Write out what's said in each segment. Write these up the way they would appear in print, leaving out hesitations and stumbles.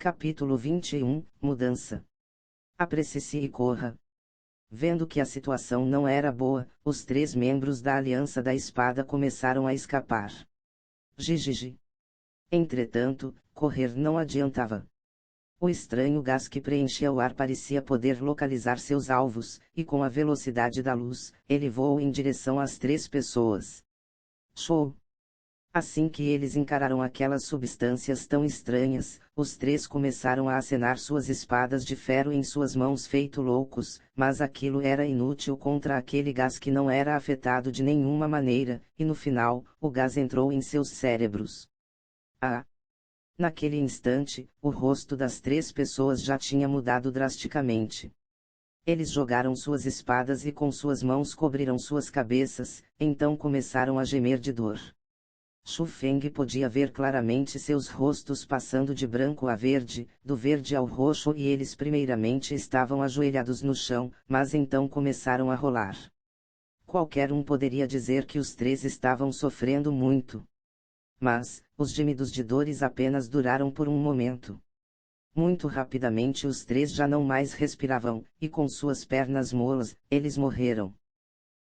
Capítulo 21, Mudança. Apresse-se e corra. Vendo que a situação não era boa, os 3 membros da Aliança da Espada começaram a escapar. Gigigi. Entretanto, correr não adiantava. O estranho gás que preenchia o ar parecia poder localizar seus alvos, e com a velocidade da luz, ele voou em direção às 3 pessoas. Show! Assim que eles encararam aquelas substâncias tão estranhas, os 3 começaram a acenar suas espadas de ferro em suas mãos feito loucos, mas aquilo era inútil contra aquele gás que não era afetado de nenhuma maneira, e no final, o gás entrou em seus cérebros. Ah! Naquele instante, o rosto das 3 pessoas já tinha mudado drasticamente. Eles jogaram suas espadas e com suas mãos cobriram suas cabeças, então começaram a gemer de dor. Xu Feng podia ver claramente seus rostos passando de branco a verde, do verde ao roxo e eles primeiramente estavam ajoelhados no chão, mas então começaram a rolar. Qualquer um poderia dizer que os 3 estavam sofrendo muito. Mas, os gemidos de dores apenas duraram por um momento. Muito rapidamente os 3 já não mais respiravam, e com suas pernas molas, eles morreram.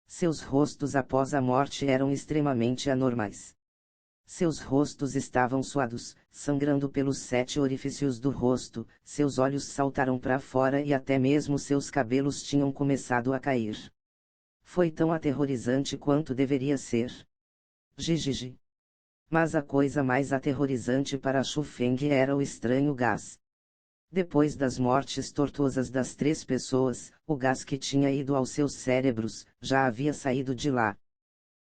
Seus rostos após a morte eram extremamente anormais. Seus rostos estavam suados, sangrando pelos 7 orifícios do rosto, seus olhos saltaram para fora e até mesmo seus cabelos tinham começado a cair. Foi tão aterrorizante quanto deveria ser. Gigigi. Mas a coisa mais aterrorizante para Xu Feng era o estranho gás. Depois das mortes tortuosas das 3 pessoas, o gás que tinha ido aos seus cérebros, já havia saído de lá.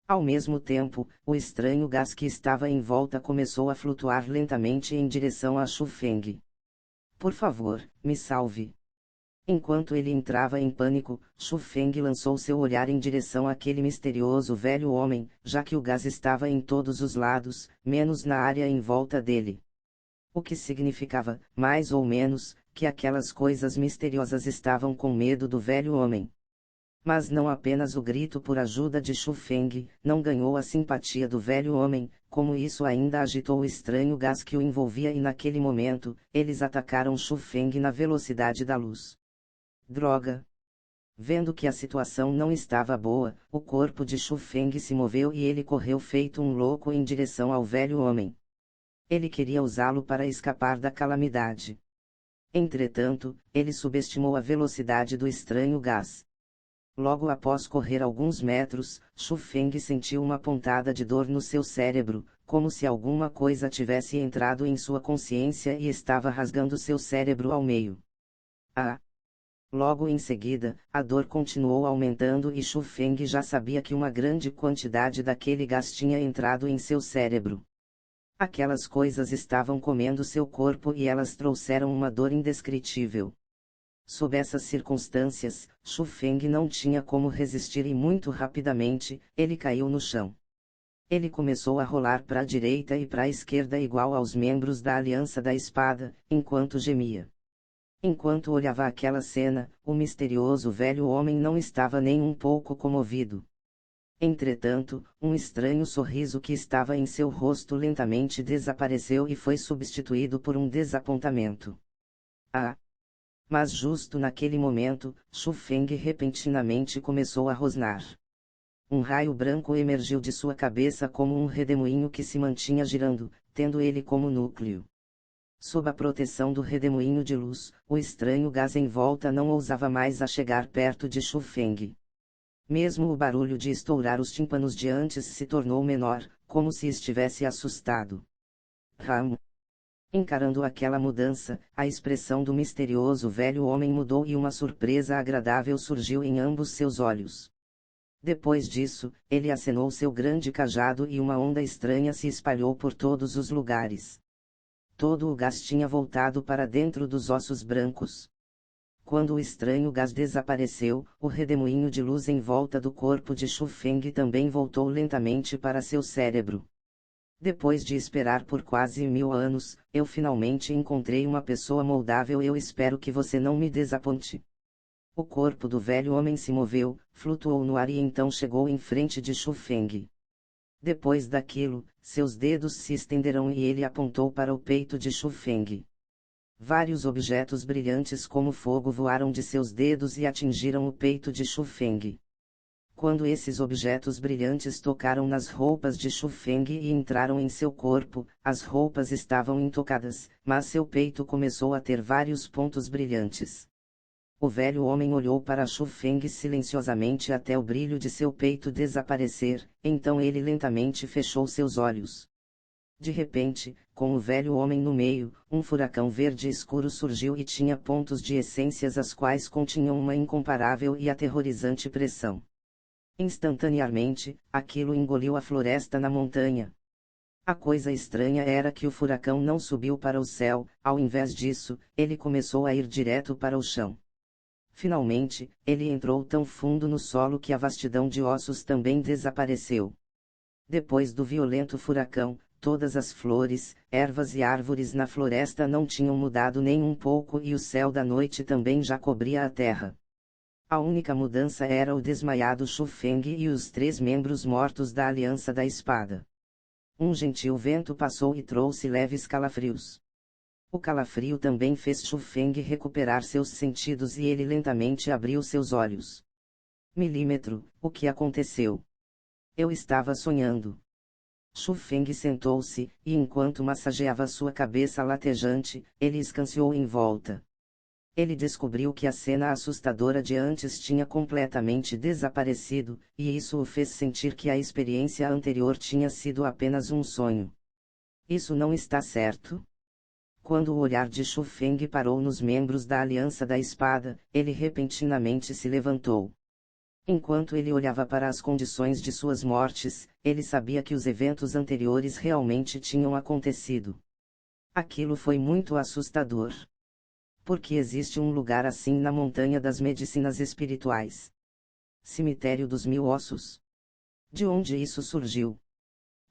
Ao mesmo tempo, o estranho gás que estava em volta começou a flutuar lentamente em direção a Xu Feng. Por favor, me salve. Enquanto ele entrava em pânico, Xu Feng lançou seu olhar em direção àquele misterioso velho homem, já que o gás estava em todos os lados, menos na área em volta dele. O que significava, mais ou menos, que aquelas coisas misteriosas estavam com medo do velho homem. Mas não apenas o grito por ajuda de Xu Feng não ganhou a simpatia do velho homem, como isso ainda agitou o estranho gás que o envolvia e naquele momento, eles atacaram Xu Feng na velocidade da luz. Droga! Vendo que a situação não estava boa, o corpo de Xu Feng se moveu e ele correu feito um louco em direção ao velho homem. Ele queria usá-lo para escapar da calamidade. Entretanto, ele subestimou a velocidade do estranho gás. Logo após correr alguns metros, Xu Feng sentiu uma pontada de dor no seu cérebro, como se alguma coisa tivesse entrado em sua consciência e estava rasgando seu cérebro ao meio. Ah! Logo em seguida, a dor continuou aumentando e Xu Feng já sabia que uma grande quantidade daquele gás tinha entrado em seu cérebro. Aquelas coisas estavam comendo seu corpo e elas trouxeram uma dor indescritível. Sob essas circunstâncias, Xu Feng não tinha como resistir e muito rapidamente, ele caiu no chão. Ele começou a rolar para a direita e para a esquerda igual aos membros da Aliança da Espada, enquanto gemia. Enquanto olhava aquela cena, o misterioso velho homem não estava nem um pouco comovido. Entretanto, um estranho sorriso que estava em seu rosto lentamente desapareceu e foi substituído por um desapontamento. Ah! Mas justo naquele momento, Xu Feng repentinamente começou a rosnar. Um raio branco emergiu de sua cabeça como um redemoinho que se mantinha girando, tendo ele como núcleo. Sob a proteção do redemoinho de luz, o estranho gás em volta não ousava mais a chegar perto de Xu Feng. Mesmo o barulho de estourar os tímpanos de antes se tornou menor, como se estivesse assustado. Ram. Encarando aquela mudança, a expressão do misterioso velho homem mudou e uma surpresa agradável surgiu em ambos seus olhos. Depois disso, ele acenou seu grande cajado e uma onda estranha se espalhou por todos os lugares. Todo o gás tinha voltado para dentro dos ossos brancos. Quando o estranho gás desapareceu, o redemoinho de luz em volta do corpo de Xu Feng também voltou lentamente para seu cérebro. Depois de esperar por quase 1000 anos, eu finalmente encontrei uma pessoa moldável. Eu espero que você não me desaponte. O corpo do velho homem se moveu, flutuou no ar e então chegou em frente de Xu Feng. Depois daquilo, seus dedos se estenderam e ele apontou para o peito de Xu Feng. Vários objetos brilhantes como fogo voaram de seus dedos e atingiram o peito de Xu Feng. Quando esses objetos brilhantes tocaram nas roupas de Xu Feng e entraram em seu corpo, as roupas estavam intocadas, mas seu peito começou a ter vários pontos brilhantes. O velho homem olhou para Xu Feng silenciosamente até o brilho de seu peito desaparecer, então ele lentamente fechou seus olhos. De repente, com o velho homem no meio, um furacão verde escuro surgiu e tinha pontos de essências as quais continham uma incomparável e aterrorizante pressão. Instantaneamente, aquilo engoliu a floresta na montanha. A coisa estranha era que o furacão não subiu para o céu, ao invés disso, ele começou a ir direto para o chão. Finalmente, ele entrou tão fundo no solo que a vastidão de ossos também desapareceu. Depois do violento furacão, todas as flores, ervas e árvores na floresta não tinham mudado nem um pouco e o céu da noite também já cobria a terra. A única mudança era o desmaiado Xu Feng e os 3 membros mortos da Aliança da Espada. Um gentil vento passou e trouxe leves calafrios. O calafrio também fez Xu Feng recuperar seus sentidos e ele lentamente abriu seus olhos. Milímetro, o que aconteceu? Eu estava sonhando. Xu Feng sentou-se, e enquanto massageava sua cabeça latejante, ele escanciou em volta. Ele descobriu que a cena assustadora de antes tinha completamente desaparecido, e isso o fez sentir que a experiência anterior tinha sido apenas um sonho. Isso não está certo? Quando o olhar de Xu Feng parou nos membros da Aliança da Espada, ele repentinamente se levantou. Enquanto ele olhava para as condições de suas mortes, ele sabia que os eventos anteriores realmente tinham acontecido. Aquilo foi muito assustador. Porque existe um lugar assim na montanha das medicinas espirituais. Cemitério dos Mil Ossos. De onde isso surgiu?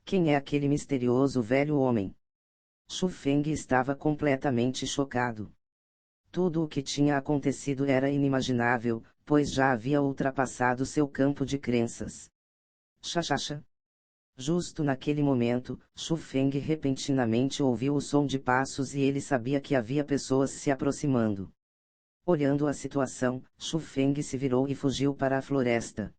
Quem é aquele misterioso velho homem? Xu Feng estava completamente chocado. Tudo o que tinha acontecido era inimaginável, pois já havia ultrapassado seu campo de crenças. Xaxaxa. Justo naquele momento, Xu Feng repentinamente ouviu o som de passos e ele sabia que havia pessoas se aproximando. Olhando a situação, Xu Feng se virou e fugiu para a floresta.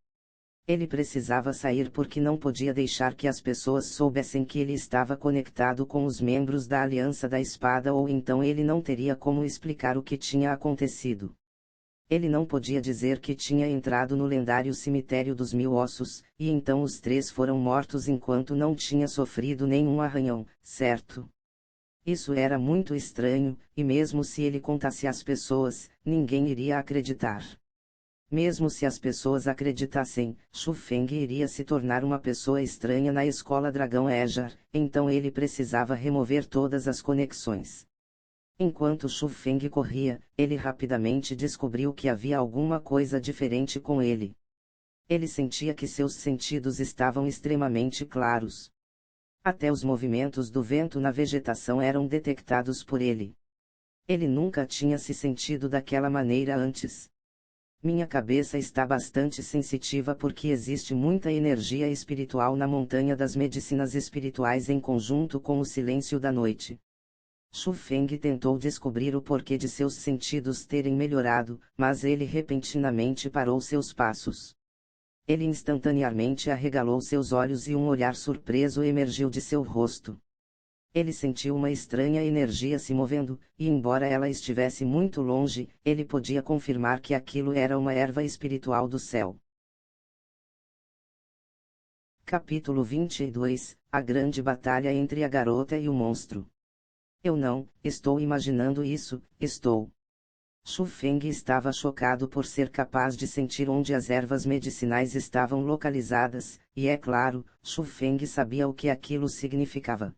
Ele precisava sair porque não podia deixar que as pessoas soubessem que ele estava conectado com os membros da Aliança da Espada ou então ele não teria como explicar o que tinha acontecido. Ele não podia dizer que tinha entrado no lendário Cemitério dos Mil Ossos, e então os 3 foram mortos enquanto não tinha sofrido nenhum arranhão, certo? Isso era muito estranho, e mesmo se ele contasse às pessoas, ninguém iria acreditar. Mesmo se as pessoas acreditassem, Xu Feng iria se tornar uma pessoa estranha na escola Dragão Ejar, então ele precisava remover todas as conexões. Enquanto Xu Feng corria, ele rapidamente descobriu que havia alguma coisa diferente com ele. Ele sentia que seus sentidos estavam extremamente claros. Até os movimentos do vento na vegetação eram detectados por ele. Ele nunca tinha se sentido daquela maneira antes. Minha cabeça está bastante sensitiva porque existe muita energia espiritual na montanha das medicinas espirituais em conjunto com o silêncio da noite. Xu Feng tentou descobrir o porquê de seus sentidos terem melhorado, mas ele repentinamente parou seus passos. Ele instantaneamente arregalou seus olhos e um olhar surpreso emergiu de seu rosto. Ele sentiu uma estranha energia se movendo, e embora ela estivesse muito longe, ele podia confirmar que aquilo era uma erva espiritual do céu. Capítulo 22 – A Grande Batalha entre a Garota e o Monstro. Eu não estou imaginando isso, estou. Xu Feng estava chocado por ser capaz de sentir onde as ervas medicinais estavam localizadas, e é claro, Xu Feng sabia o que aquilo significava.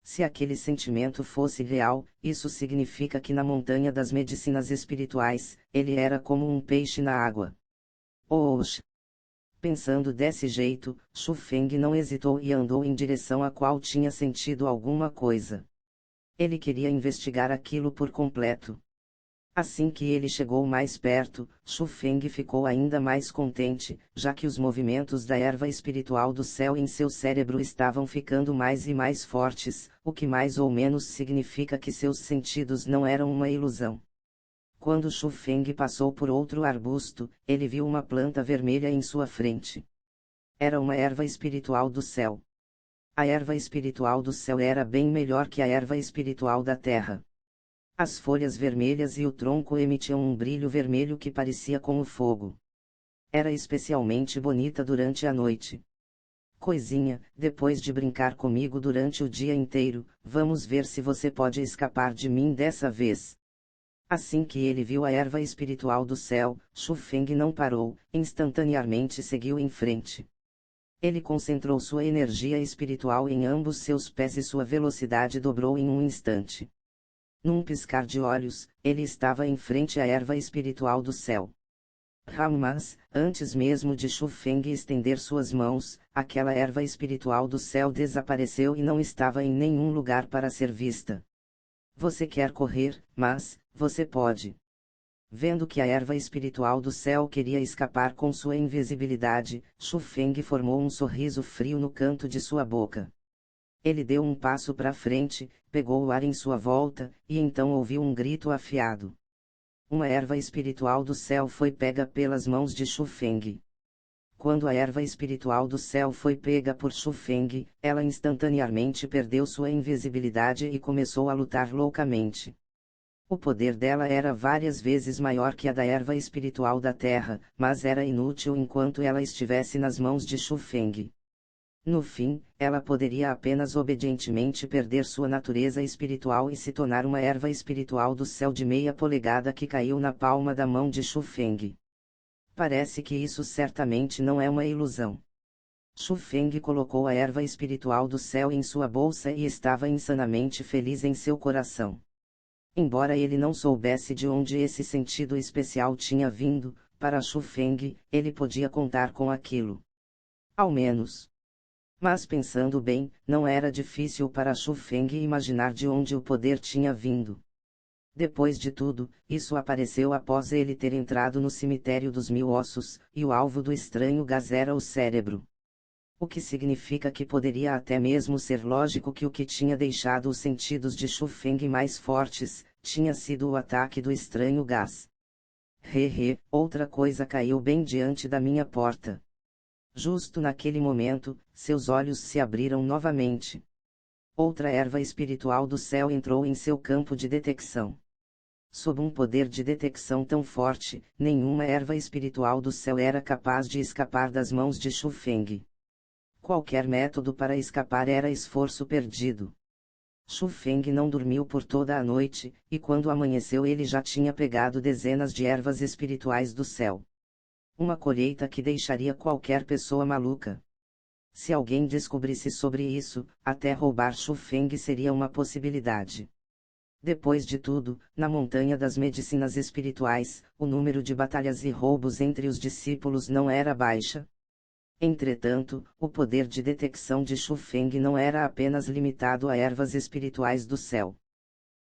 Se aquele sentimento fosse real, isso significa que na montanha das medicinas espirituais, ele era como um peixe na água. Oxe! Pensando desse jeito, Xu Feng não hesitou e andou em direção a qual tinha sentido alguma coisa. Ele queria investigar aquilo por completo. Assim que ele chegou mais perto, Shu Feng ficou ainda mais contente, já que os movimentos da erva espiritual do céu em seu cérebro estavam ficando mais e mais fortes, o que mais ou menos significa que seus sentidos não eram uma ilusão. Quando Shu Feng passou por outro arbusto, ele viu uma planta vermelha em sua frente. Era uma erva espiritual do céu. A erva espiritual do céu era bem melhor que a erva espiritual da terra. As folhas vermelhas e o tronco emitiam um brilho vermelho que parecia como fogo. Era especialmente bonita durante a noite. Coisinha, depois de brincar comigo durante o dia inteiro, vamos ver se você pode escapar de mim dessa vez. Assim que ele viu a erva espiritual do céu, Shu Feng não parou, instantaneamente seguiu em frente. Ele concentrou sua energia espiritual em ambos seus pés e sua velocidade dobrou em um instante. Num piscar de olhos, ele estava em frente à erva espiritual do céu. Mas, antes mesmo de Shu Feng estender suas mãos, aquela erva espiritual do céu desapareceu e não estava em nenhum lugar para ser vista. Você quer correr, mas, você pode. Vendo que a erva espiritual do céu queria escapar com sua invisibilidade, Shu Feng formou um sorriso frio no canto de sua boca. Ele deu um passo para frente, pegou o ar em sua volta, e então ouviu um grito afiado. Uma erva espiritual do céu foi pega pelas mãos de Shu Feng. Quando a erva espiritual do céu foi pega por Shu Feng, ela instantaneamente perdeu sua invisibilidade e começou a lutar loucamente. O poder dela era várias vezes maior que a da erva espiritual da terra, mas era inútil enquanto ela estivesse nas mãos de Shu Feng. No fim, ela poderia apenas obedientemente perder sua natureza espiritual e se tornar uma erva espiritual do céu de meia polegada que caiu na palma da mão de Shu Feng. Parece que isso certamente não é uma ilusão. Shu Feng colocou a erva espiritual do céu em sua bolsa e estava insanamente feliz em seu coração. Embora ele não soubesse de onde esse sentido especial tinha vindo, para Shu Feng, ele podia contar com aquilo. Ao menos. Mas pensando bem, não era difícil para Shu Feng imaginar de onde o poder tinha vindo. Depois de tudo, isso apareceu após ele ter entrado no cemitério dos 1000 ossos, e o alvo do estranho gás era o cérebro. O que significa que poderia até mesmo ser lógico que o que tinha deixado os sentidos de Shu Feng mais fortes, tinha sido o ataque do estranho gás. Outra coisa caiu bem diante da minha porta. Justo naquele momento, seus olhos se abriram novamente. Outra erva espiritual do céu entrou em seu campo de detecção. Sob um poder de detecção tão forte, nenhuma erva espiritual do céu era capaz de escapar das mãos de Shu Feng. Qualquer método para escapar era esforço perdido. Shu Feng não dormiu por toda a noite, e quando amanheceu ele já tinha pegado dezenas de ervas espirituais do céu. Uma colheita que deixaria qualquer pessoa maluca. Se alguém descobrisse sobre isso, até roubar Shu Feng seria uma possibilidade. Depois de tudo, na montanha das medicinas espirituais, o número de batalhas e roubos entre os discípulos não era baixa. Entretanto, o poder de detecção de Shu Feng não era apenas limitado a ervas espirituais do céu.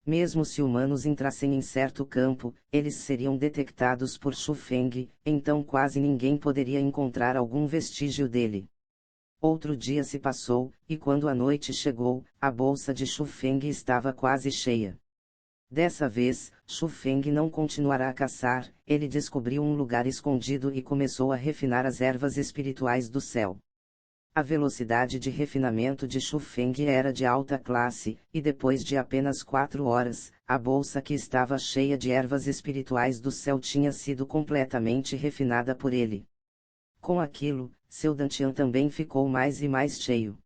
Mesmo se humanos entrassem em certo campo, eles seriam detectados por Shu Feng, então quase ninguém poderia encontrar algum vestígio dele. Outro dia se passou, e quando a noite chegou, a bolsa de Shu Feng estava quase cheia. Dessa vez, Shu Feng não continuará a caçar, ele descobriu um lugar escondido e começou a refinar as ervas espirituais do céu. A velocidade de refinamento de Shu Feng era de alta classe, e depois de apenas 4 horas, a bolsa que estava cheia de ervas espirituais do céu tinha sido completamente refinada por ele. Com aquilo, seu dantian também ficou mais e mais cheio.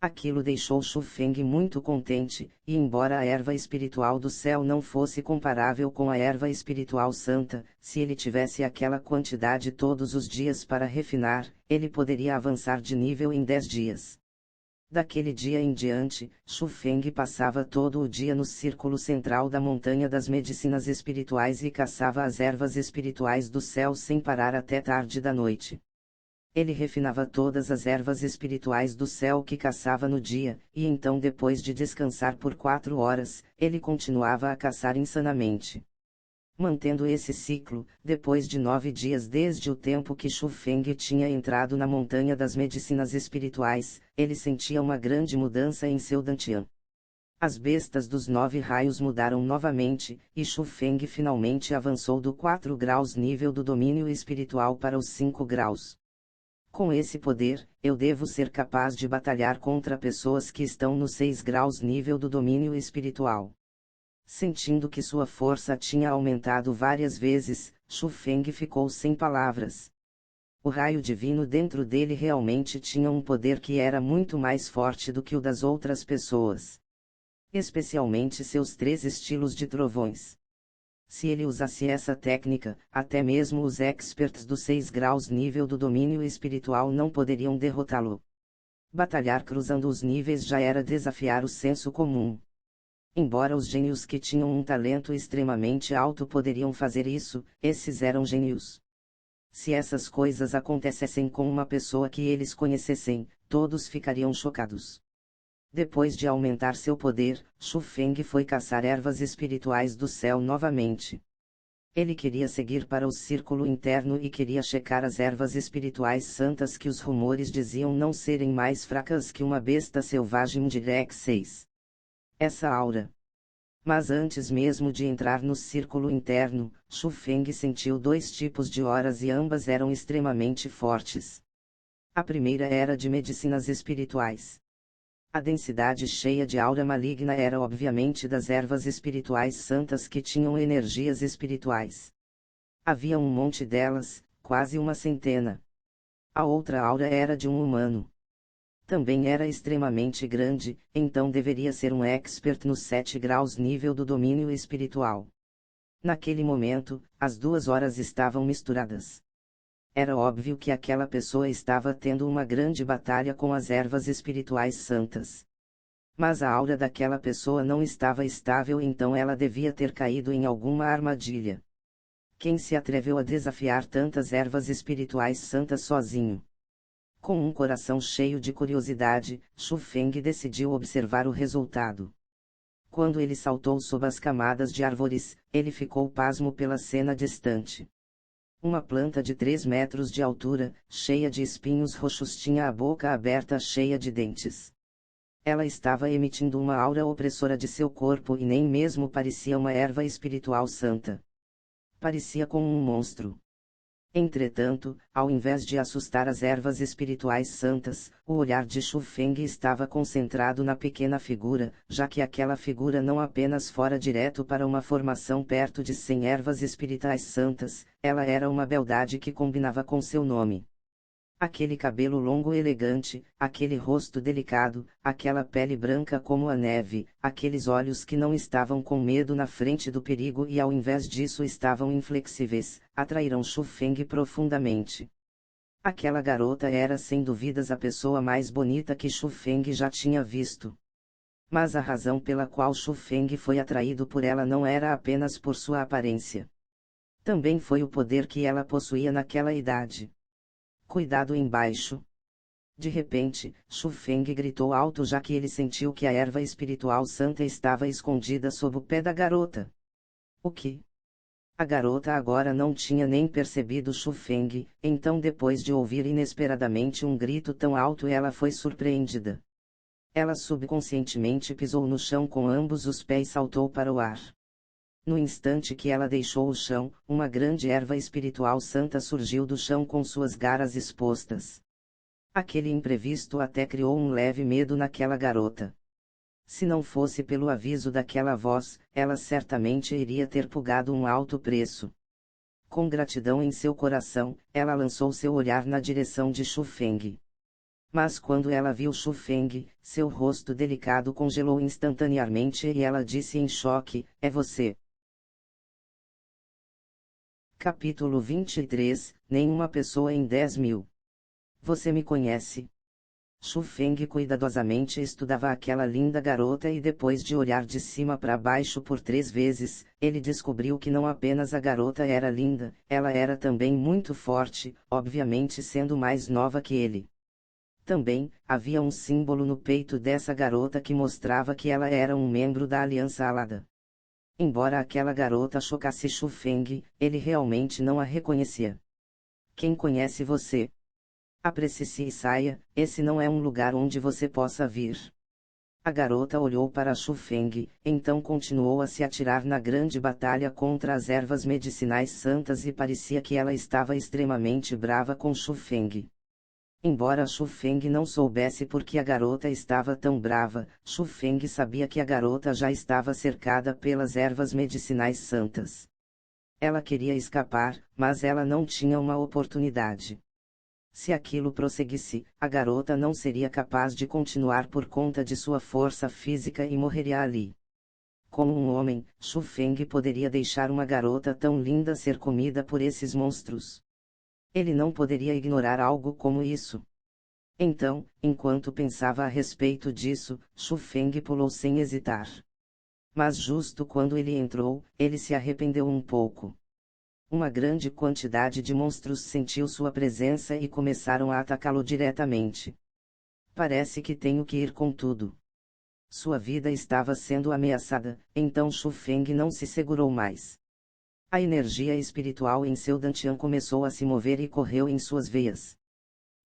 Aquilo deixou Shu Feng muito contente, e embora a erva espiritual do céu não fosse comparável com a erva espiritual santa, se ele tivesse aquela quantidade todos os dias para refinar, ele poderia avançar de nível em 10 dias. Daquele dia em diante, Shu Feng passava todo o dia no círculo central da montanha das medicinas espirituais e caçava as ervas espirituais do céu sem parar até tarde da noite. Ele refinava todas as ervas espirituais do céu que caçava no dia, e então depois de descansar por 4 horas, ele continuava a caçar insanamente. Mantendo esse ciclo, depois de 9 dias desde o tempo que Shu Feng tinha entrado na montanha das medicinas espirituais, ele sentia uma grande mudança em seu dantian. As bestas dos 9 raios mudaram novamente, e Shu Feng finalmente avançou do 4 graus nível do domínio espiritual para os 5 graus. Com esse poder, eu devo ser capaz de batalhar contra pessoas que estão nos 6 graus nível do domínio espiritual. Sentindo que sua força tinha aumentado várias vezes, Shu Feng ficou sem palavras. O raio divino dentro dele realmente tinha um poder que era muito mais forte do que o das outras pessoas. Especialmente seus 3 estilos de trovões. Se ele usasse essa técnica, até mesmo os experts dos 6 graus nível do domínio espiritual não poderiam derrotá-lo. Batalhar cruzando os níveis já era desafiar o senso comum. Embora os gênios que tinham um talento extremamente alto poderiam fazer isso, esses eram gênios. Se essas coisas acontecessem com uma pessoa que eles conhecessem, todos ficariam chocados. Depois de aumentar seu poder, Shu Feng foi caçar ervas espirituais do céu novamente. Ele queria seguir para o círculo interno e queria checar as ervas espirituais santas que os rumores diziam não serem mais fracas que uma besta selvagem de Rex 6. Essa aura. Mas antes mesmo de entrar no círculo interno, Shu Feng sentiu 2 tipos de auras e ambas eram extremamente fortes. A primeira era de medicinas espirituais. A densidade cheia de aura maligna era obviamente das ervas espirituais santas que tinham energias espirituais. Havia um monte delas, quase uma centena. A outra aura era de um humano. Também era extremamente grande, então deveria ser um expert nos 7 graus nível do domínio espiritual. Naquele momento, as 2 horas estavam misturadas. Era óbvio que aquela pessoa estava tendo uma grande batalha com as ervas espirituais santas. Mas a aura daquela pessoa não estava estável, então ela devia ter caído em alguma armadilha. Quem se atreveu a desafiar tantas ervas espirituais santas sozinho? Com um coração cheio de curiosidade, Shu Feng decidiu observar o resultado. Quando ele saltou sob as camadas de árvores, ele ficou pasmo pela cena distante. Uma planta de 3 metros de altura, cheia de espinhos roxos, tinha a boca aberta cheia de dentes. Ela estava emitindo uma aura opressora de seu corpo e nem mesmo parecia uma erva espiritual santa. Parecia como um monstro. Entretanto, ao invés de assustar as ervas espirituais santas, o olhar de Shu Feng estava concentrado na pequena figura, já que aquela figura não apenas fora direto para uma formação perto de 100 ervas espirituais santas, ela era uma beldade que combinava com seu nome. Aquele cabelo longo elegante, aquele rosto delicado, aquela pele branca como a neve, aqueles olhos que não estavam com medo na frente do perigo e ao invés disso estavam inflexíveis, atraíram Shu Feng profundamente. Aquela garota era sem dúvidas a pessoa mais bonita que Shu Feng já tinha visto. Mas a razão pela qual Shu Feng foi atraído por ela não era apenas por sua aparência. Também foi o poder que ela possuía naquela idade. Cuidado embaixo. De repente, Shu Feng gritou alto já que ele sentiu que a erva espiritual santa estava escondida sob o pé da garota. O que? A garota agora não tinha nem percebido Shu Feng, então depois de ouvir inesperadamente um grito tão alto ela foi surpreendida. Ela subconscientemente pisou no chão com ambos os pés e saltou para o ar. No instante que ela deixou o chão, uma grande erva espiritual santa surgiu do chão com suas garras expostas. Aquele imprevisto até criou um leve medo naquela garota. Se não fosse pelo aviso daquela voz, ela certamente iria ter pagado um alto preço. Com gratidão em seu coração, ela lançou seu olhar na direção de Shu Feng. Mas quando ela viu Shu Feng, seu rosto delicado congelou instantaneamente e ela disse em choque: "É você." Capítulo 23, Nenhuma pessoa em 10.000. Você me conhece? Shu Feng cuidadosamente estudava aquela linda garota e depois de olhar de cima para baixo por 3 vezes, ele descobriu que não apenas a garota era linda, ela era também muito forte, obviamente sendo mais nova que ele. Também, havia um símbolo no peito dessa garota que mostrava que ela era um membro da Aliança Alada. Embora aquela garota chocasse Xu Feng, ele realmente não a reconhecia. Quem conhece você? Apresse-se e saia, esse não é um lugar onde você possa vir. A garota olhou para Xu Feng, então continuou a se atirar na grande batalha contra as ervas medicinais santas e parecia que ela estava extremamente brava com Xu Feng. Embora Xu Feng não soubesse por que a garota estava tão brava, Xu Feng sabia que a garota já estava cercada pelas ervas medicinais santas. Ela queria escapar, mas ela não tinha uma oportunidade. Se aquilo prosseguisse, a garota não seria capaz de continuar por conta de sua força física e morreria ali. Como um homem, Xu Feng poderia deixar uma garota tão linda ser comida por esses monstros. Ele não poderia ignorar algo como isso. Então, enquanto pensava a respeito disso, Xu Feng pulou sem hesitar. Mas justo quando ele entrou, ele se arrependeu um pouco. Uma grande quantidade de monstros sentiu sua presença e começaram a atacá-lo diretamente. Parece que tenho que ir com tudo. Sua vida estava sendo ameaçada, então Xu Feng não se segurou mais. A energia espiritual em seu dantian começou a se mover e correu em suas veias.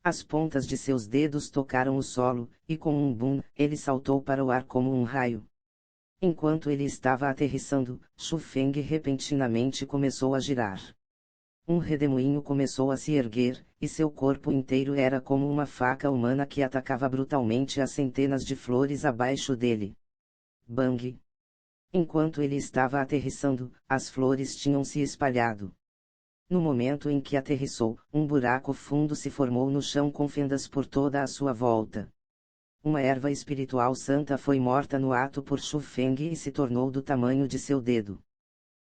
As pontas de seus dedos tocaram o solo, e com um boom, ele saltou para o ar como um raio. Enquanto ele estava aterrissando, Xu Feng repentinamente começou a girar. Um redemoinho começou a se erguer, e seu corpo inteiro era como uma faca humana que atacava brutalmente as centenas de flores abaixo dele. Bang! Enquanto ele estava aterrissando, as flores tinham se espalhado. No momento em que aterrissou, um buraco fundo se formou no chão com fendas por toda a sua volta. Uma erva espiritual santa foi morta no ato por Xu Feng e se tornou do tamanho de seu dedo.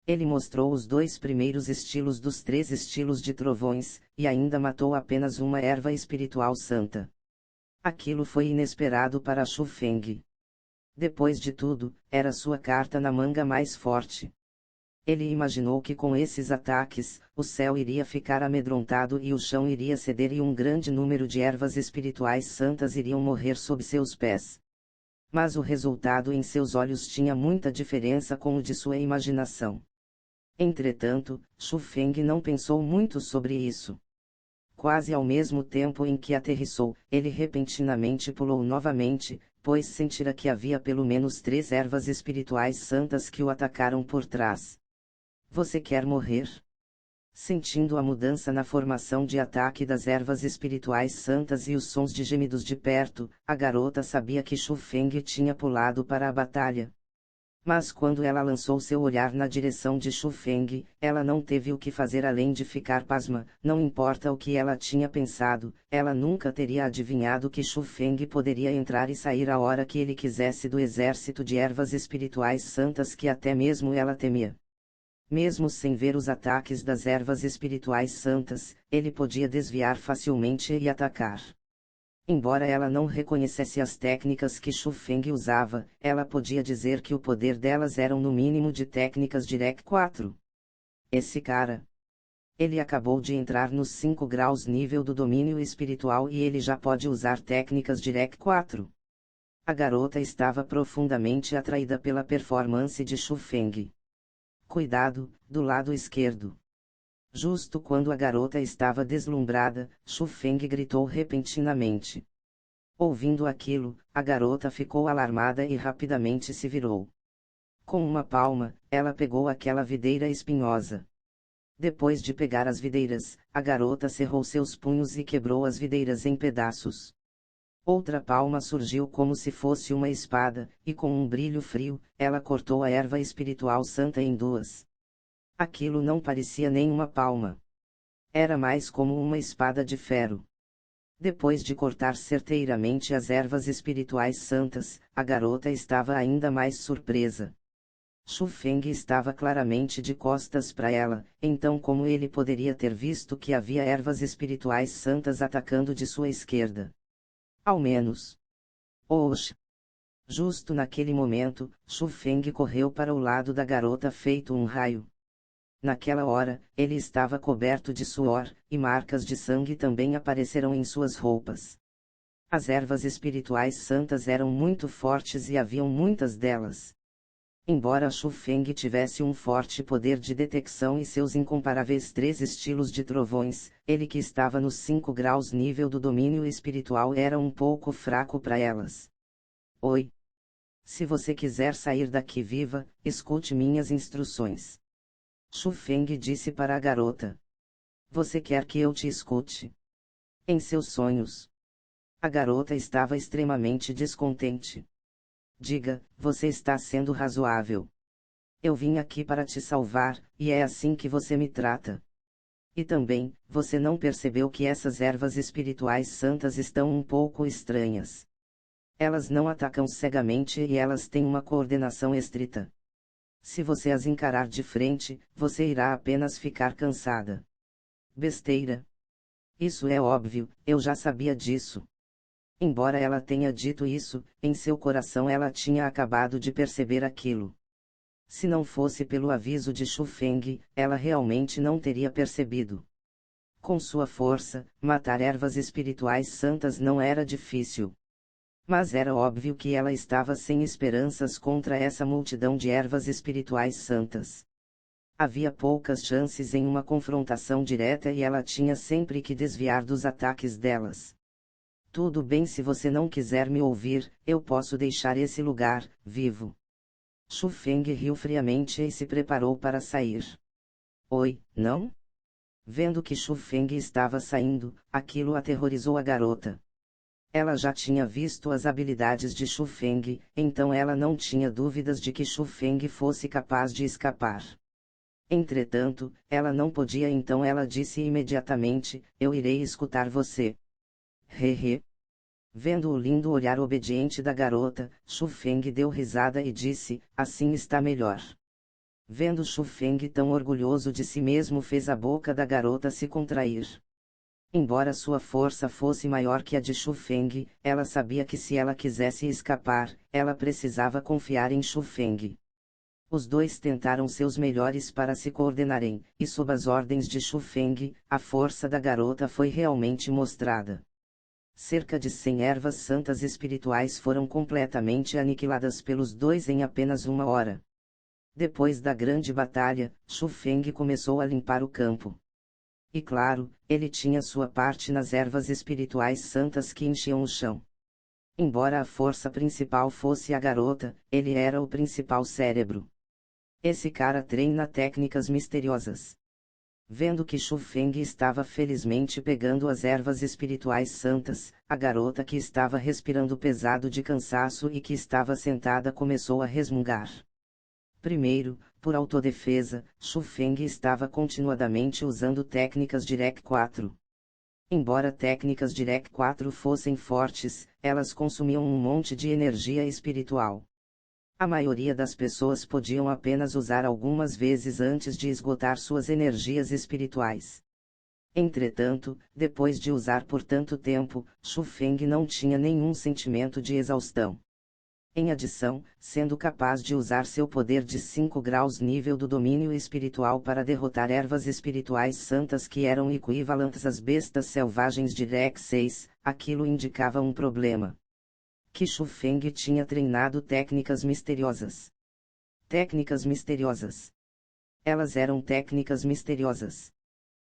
Ele mostrou os 2 primeiros estilos dos 3 estilos de trovões, e ainda matou apenas uma erva espiritual santa. Aquilo foi inesperado para Xu Feng. Depois de tudo, era sua carta na manga mais forte. Ele imaginou que com esses ataques, o céu iria ficar amedrontado e o chão iria ceder e um grande número de ervas espirituais santas iriam morrer sob seus pés. Mas o resultado em seus olhos tinha muita diferença com o de sua imaginação. Entretanto, Xu Feng não pensou muito sobre isso. Quase ao mesmo tempo em que aterrissou, ele repentinamente pulou novamente, pois sentira que havia pelo menos 3 ervas espirituais santas que o atacaram por trás. Você quer morrer? Sentindo a mudança na formação de ataque das ervas espirituais santas e os sons de gemidos de perto, a garota sabia que Xu Feng tinha pulado para a batalha. Mas quando ela lançou seu olhar na direção de Xu Feng, ela não teve o que fazer além de ficar pasma. Não importa o que ela tinha pensado, ela nunca teria adivinhado que Xu Feng poderia entrar e sair a hora que ele quisesse do exército de ervas espirituais santas que até mesmo ela temia. Mesmo sem ver os ataques das ervas espirituais santas, ele podia desviar facilmente e atacar. Embora ela não reconhecesse as técnicas que Xu Feng usava, ela podia dizer que o poder delas eram no mínimo de técnicas Direct 4. Esse cara. Ele acabou de entrar nos 5 graus nível do domínio espiritual e ele já pode usar técnicas Direct 4. A garota estava profundamente atraída pela performance de Xu Feng. Cuidado, do lado esquerdo. Justo quando a garota estava deslumbrada, Xu Feng gritou repentinamente. Ouvindo aquilo, a garota ficou alarmada e rapidamente se virou. Com uma palma, ela pegou aquela videira espinhosa. Depois de pegar as videiras, a garota cerrou seus punhos e quebrou as videiras em pedaços. Outra palma surgiu como se fosse uma espada, e com um brilho frio, ela cortou a erva espiritual santa em 2. Aquilo não parecia nem uma palma. Era mais como uma espada de ferro. Depois de cortar certeiramente as ervas espirituais santas, a garota estava ainda mais surpresa. Xu Feng estava claramente de costas para ela, então como ele poderia ter visto que havia ervas espirituais santas atacando de sua esquerda? Ao menos. Oxe! Justo naquele momento, Xu Feng correu para o lado da garota feito um raio. Naquela hora, ele estava coberto de suor, e marcas de sangue também apareceram em suas roupas. As ervas espirituais santas eram muito fortes e haviam muitas delas. Embora Shu Feng tivesse um forte poder de detecção e seus incomparáveis 3 estilos de trovões, ele que estava nos 5 graus nível do domínio espiritual era um pouco fraco para elas. Oi. Se você quiser sair daqui viva, escute minhas instruções. Shu Feng disse para a garota. Você quer que eu te escute? Em seus sonhos. A garota estava extremamente descontente. Diga, você está sendo razoável. Eu vim aqui para te salvar, e é assim que você me trata. E também, você não percebeu que essas ervas espirituais santas estão um pouco estranhas. Elas não atacam cegamente e elas têm uma coordenação estrita. Se você as encarar de frente, você irá apenas ficar cansada. Besteira. Isso é óbvio, eu já sabia disso. Embora ela tenha dito isso, em seu coração ela tinha acabado de perceber aquilo. Se não fosse pelo aviso de Shu Feng, ela realmente não teria percebido. Com sua força, matar ervas espirituais santas não era difícil. Mas era óbvio que ela estava sem esperanças contra essa multidão de ervas espirituais santas. Havia poucas chances em uma confrontação direta e ela tinha sempre que desviar dos ataques delas. Tudo bem, se você não quiser me ouvir, eu posso deixar esse lugar, vivo. Shu Feng riu friamente e se preparou para sair. Oi, não? Vendo que Shu Feng estava saindo, aquilo aterrorizou a garota. Ela já tinha visto as habilidades de Shu Feng, então ela não tinha dúvidas de que Shu Feng fosse capaz de escapar. Entretanto, ela não podia, então ela disse imediatamente, eu irei escutar você. Hehe. Vendo o lindo olhar obediente da garota, Shu Feng deu risada e disse, assim está melhor. Vendo Shu Feng tão orgulhoso de si mesmo, fez a boca da garota se contrair. Embora sua força fosse maior que a de Shu Feng, ela sabia que se ela quisesse escapar, ela precisava confiar em Shu Feng. Os dois tentaram seus melhores para se coordenarem, e sob as ordens de Shu Feng, a força da garota foi realmente mostrada. Cerca de 100 ervas santas espirituais foram completamente aniquiladas pelos dois em apenas uma hora. Depois da grande batalha, Shu Feng começou a limpar o campo. E claro, ele tinha sua parte nas ervas espirituais santas que enchiam o chão. Embora a força principal fosse a garota, ele era o principal cérebro. Esse cara treina técnicas misteriosas. Vendo que Shu Feng estava felizmente pegando as ervas espirituais santas, a garota que estava respirando pesado de cansaço e que estava sentada começou a resmungar. Primeiro, por autodefesa, Shu Feng estava continuadamente usando técnicas Direct 4. Embora técnicas Direct 4 fossem fortes, elas consumiam um monte de energia espiritual. A maioria das pessoas podiam apenas usar algumas vezes antes de esgotar suas energias espirituais. Entretanto, depois de usar por tanto tempo, Shu Feng não tinha nenhum sentimento de exaustão. Em adição, sendo capaz de usar seu poder de 5 graus nível do domínio espiritual para derrotar ervas espirituais santas que eram equivalentes às bestas selvagens de Direct 6, aquilo indicava um problema. Que Shu Feng tinha treinado técnicas misteriosas. Técnicas misteriosas. Elas eram técnicas misteriosas.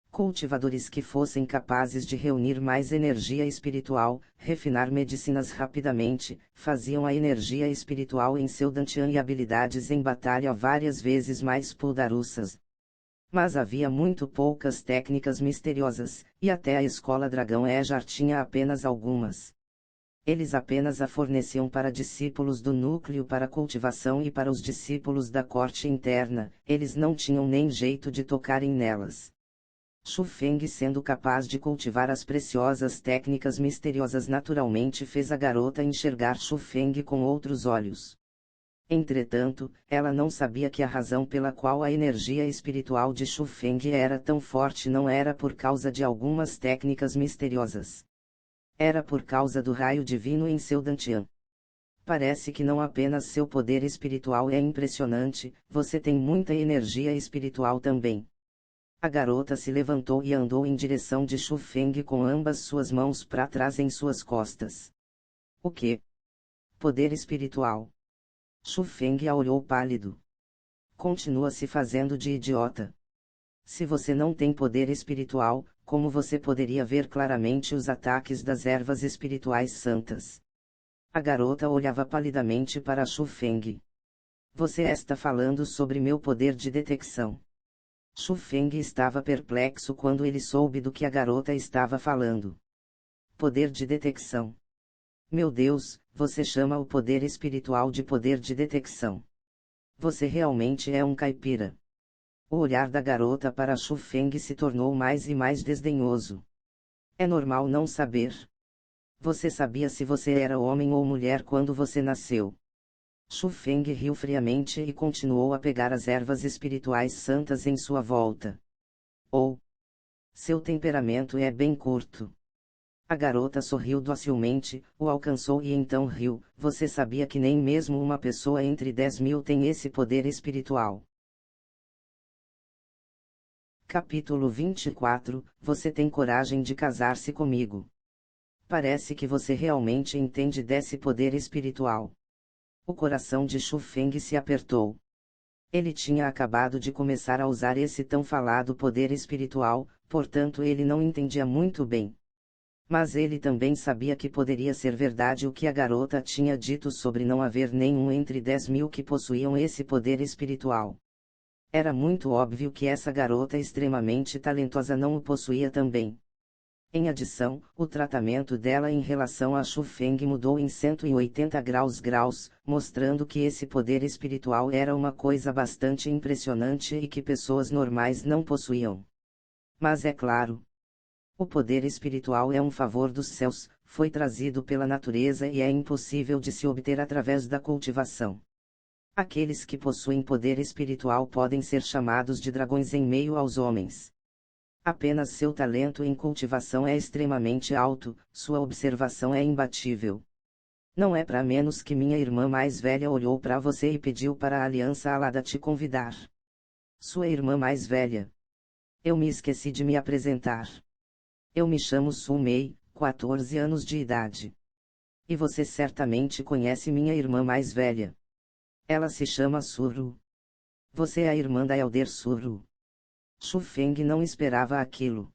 Cultivadores que fossem capazes de reunir mais energia espiritual, refinar medicinas rapidamente, faziam a energia espiritual em seu dantian e habilidades em batalha várias vezes mais poderosas. Mas havia muito poucas técnicas misteriosas, e até a escola Dragão Ejar tinha apenas algumas. Eles apenas a forneciam para discípulos do núcleo para cultivação e para os discípulos da corte interna, eles não tinham nem jeito de tocarem nelas. Shu Feng, sendo capaz de cultivar as preciosas técnicas misteriosas, naturalmente fez a garota enxergar Shu Feng com outros olhos. Entretanto, ela não sabia que a razão pela qual a energia espiritual de Shu Feng era tão forte não era por causa de algumas técnicas misteriosas. Era por causa do raio divino em seu dantian. Parece que não apenas seu poder espiritual é impressionante, você tem muita energia espiritual também. A garota se levantou e andou em direção de Shu Feng com ambas suas mãos para trás em suas costas. O que? Poder espiritual. Shu Feng a olhou pálido. Continua se fazendo de idiota. Se você não tem poder espiritual, como você poderia ver claramente os ataques das ervas espirituais santas? A garota olhava palidamente para Shu Feng. Você está falando sobre meu poder de detecção. Shu Feng estava perplexo quando ele soube do que a garota estava falando. Poder de detecção. Meu Deus, você chama o poder espiritual de poder de detecção. Você realmente é um caipira. O olhar da garota para Shu Feng se tornou mais e mais desdenhoso. É normal não saber. Você sabia se você era homem ou mulher quando você nasceu? Shu Feng riu friamente e continuou a pegar as ervas espirituais santas em sua volta. Seu temperamento é bem curto. A garota sorriu docilmente, o alcançou e então riu. Você sabia que nem mesmo uma pessoa entre 10.000 tem esse poder espiritual? Capítulo 24. Você tem coragem de casar-se comigo? Parece que você realmente entende desse poder espiritual. O coração de Shu Feng se apertou. Ele tinha acabado de começar a usar esse tão falado poder espiritual, portanto ele não entendia muito bem. Mas ele também sabia que poderia ser verdade o que a garota tinha dito sobre não haver nenhum entre 10.000 que possuíam esse poder espiritual. Era muito óbvio que essa garota extremamente talentosa não o possuía também. Em adição, o tratamento dela em relação a Shu Feng mudou em 180 graus, mostrando que esse poder espiritual era uma coisa bastante impressionante e que pessoas normais não possuíam. Mas é claro, o poder espiritual é um favor dos céus, foi trazido pela natureza e é impossível de se obter através da cultivação. Aqueles que possuem poder espiritual podem ser chamados de dragões em meio aos homens. Apenas seu talento em cultivação é extremamente alto, sua observação é imbatível. Não é para menos que minha irmã mais velha olhou para você e pediu para a Aliança Alada te convidar. Sua irmã mais velha. Eu me esqueci de me apresentar. Eu me chamo Su Mei, 14 anos de idade. E você certamente conhece minha irmã mais velha. Ela se chama Suru. Você é a irmã da Elder Suru. Shu Feng não esperava aquilo.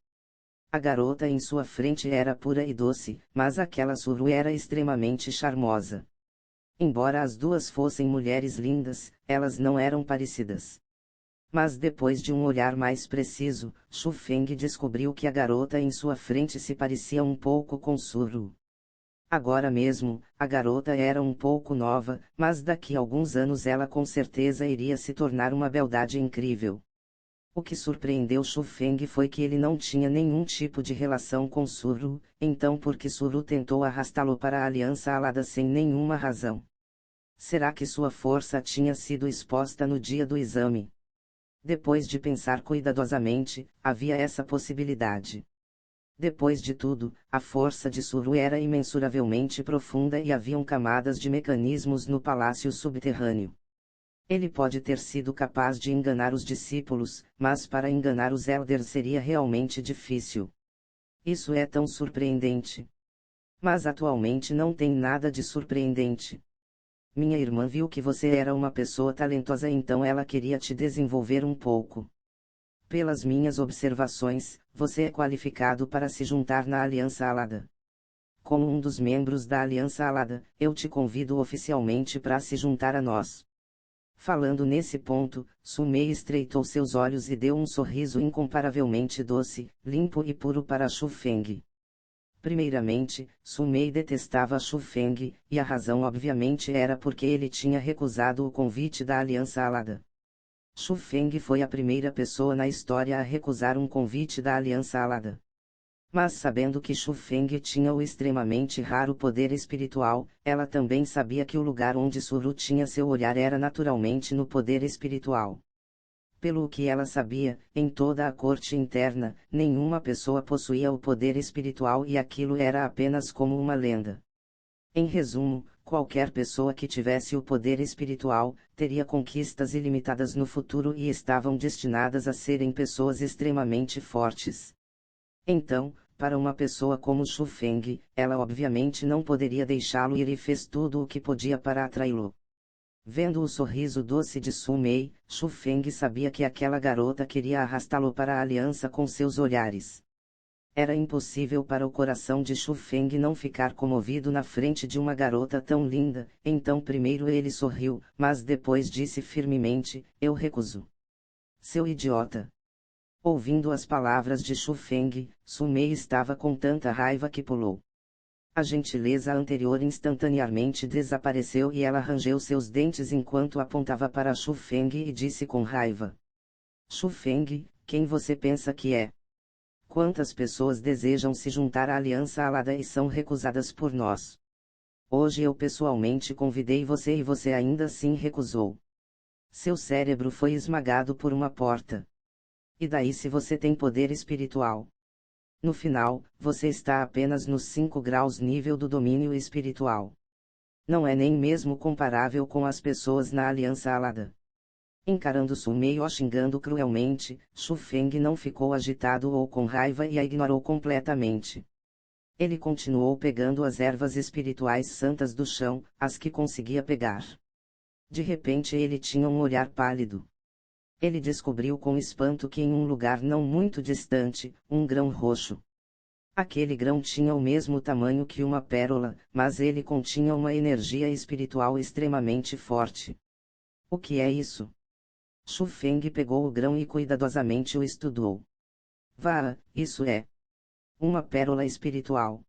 A garota em sua frente era pura e doce, mas aquela Suru era extremamente charmosa. Embora as duas fossem mulheres lindas, elas não eram parecidas. Mas depois de um olhar mais preciso, Shu Feng descobriu que a garota em sua frente se parecia um pouco com Suru. Agora mesmo, a garota era um pouco nova, mas daqui a alguns anos ela com certeza iria se tornar uma beldade incrível. O que surpreendeu Shu Feng foi que ele não tinha nenhum tipo de relação com Suru, então por que Suru tentou arrastá-lo para a Aliança Alada sem nenhuma razão? Será que sua força tinha sido exposta no dia do exame? Depois de pensar cuidadosamente, havia essa possibilidade. Depois de tudo, a força de Suru era imensuravelmente profunda e haviam camadas de mecanismos no palácio subterrâneo. Ele pode ter sido capaz de enganar os discípulos, mas para enganar os elders seria realmente difícil. Isso é tão surpreendente. Mas atualmente não tem nada de surpreendente. Minha irmã viu que você era uma pessoa talentosa, então ela queria te desenvolver um pouco. Pelas minhas observações, você é qualificado para se juntar na Aliança Alada. Como um dos membros da Aliança Alada, eu te convido oficialmente para se juntar a nós. Falando nesse ponto, Su Mei estreitou seus olhos e deu um sorriso incomparavelmente doce, limpo e puro para Shu Feng. Primeiramente, Su Mei detestava Shu Feng, e a razão obviamente era porque ele tinha recusado o convite da Aliança Alada. Shu Feng foi a primeira pessoa na história a recusar um convite da Aliança Alada. Mas sabendo que Shu Feng tinha o extremamente raro poder espiritual, ela também sabia que o lugar onde Suru tinha seu olhar era naturalmente no poder espiritual. Pelo que ela sabia, em toda a corte interna, nenhuma pessoa possuía o poder espiritual e aquilo era apenas como uma lenda. Em resumo, qualquer pessoa que tivesse o poder espiritual, teria conquistas ilimitadas no futuro e estavam destinadas a serem pessoas extremamente fortes. Então, para uma pessoa como Shu Feng, ela obviamente não poderia deixá-lo ir e fez tudo o que podia para atraí-lo. Vendo o sorriso doce de Su Mei, Shu Feng sabia que aquela garota queria arrastá-lo para a aliança com seus olhares. Era impossível para o coração de Shu Feng não ficar comovido na frente de uma garota tão linda, então primeiro ele sorriu, mas depois disse firmemente, eu recuso. Seu idiota! Ouvindo as palavras de Shu Feng, Su Mei estava com tanta raiva que pulou. A gentileza anterior instantaneamente desapareceu e ela rangeu seus dentes enquanto apontava para Shu Feng e disse com raiva. Shu Feng, quem você pensa que é? Quantas pessoas desejam se juntar à Aliança Alada e são recusadas por nós? Hoje eu pessoalmente convidei você e você ainda assim recusou. Seu cérebro foi esmagado por uma porta. E daí se você tem poder espiritual? No final, você está apenas nos 5 graus nível do domínio espiritual. Não é nem mesmo comparável com as pessoas na Aliança Alada. Encarando Su Mei ou xingando cruelmente, Shu Feng não ficou agitado ou com raiva e a ignorou completamente. Ele continuou pegando as ervas espirituais santas do chão, as que conseguia pegar. De repente ele tinha um olhar pálido. Ele descobriu com espanto que em um lugar não muito distante, um grão roxo. Aquele grão tinha o mesmo tamanho que uma pérola, mas ele continha uma energia espiritual extremamente forte. O que é isso? Shu Feng pegou o grão e cuidadosamente o estudou. Vá, isso é uma pérola espiritual.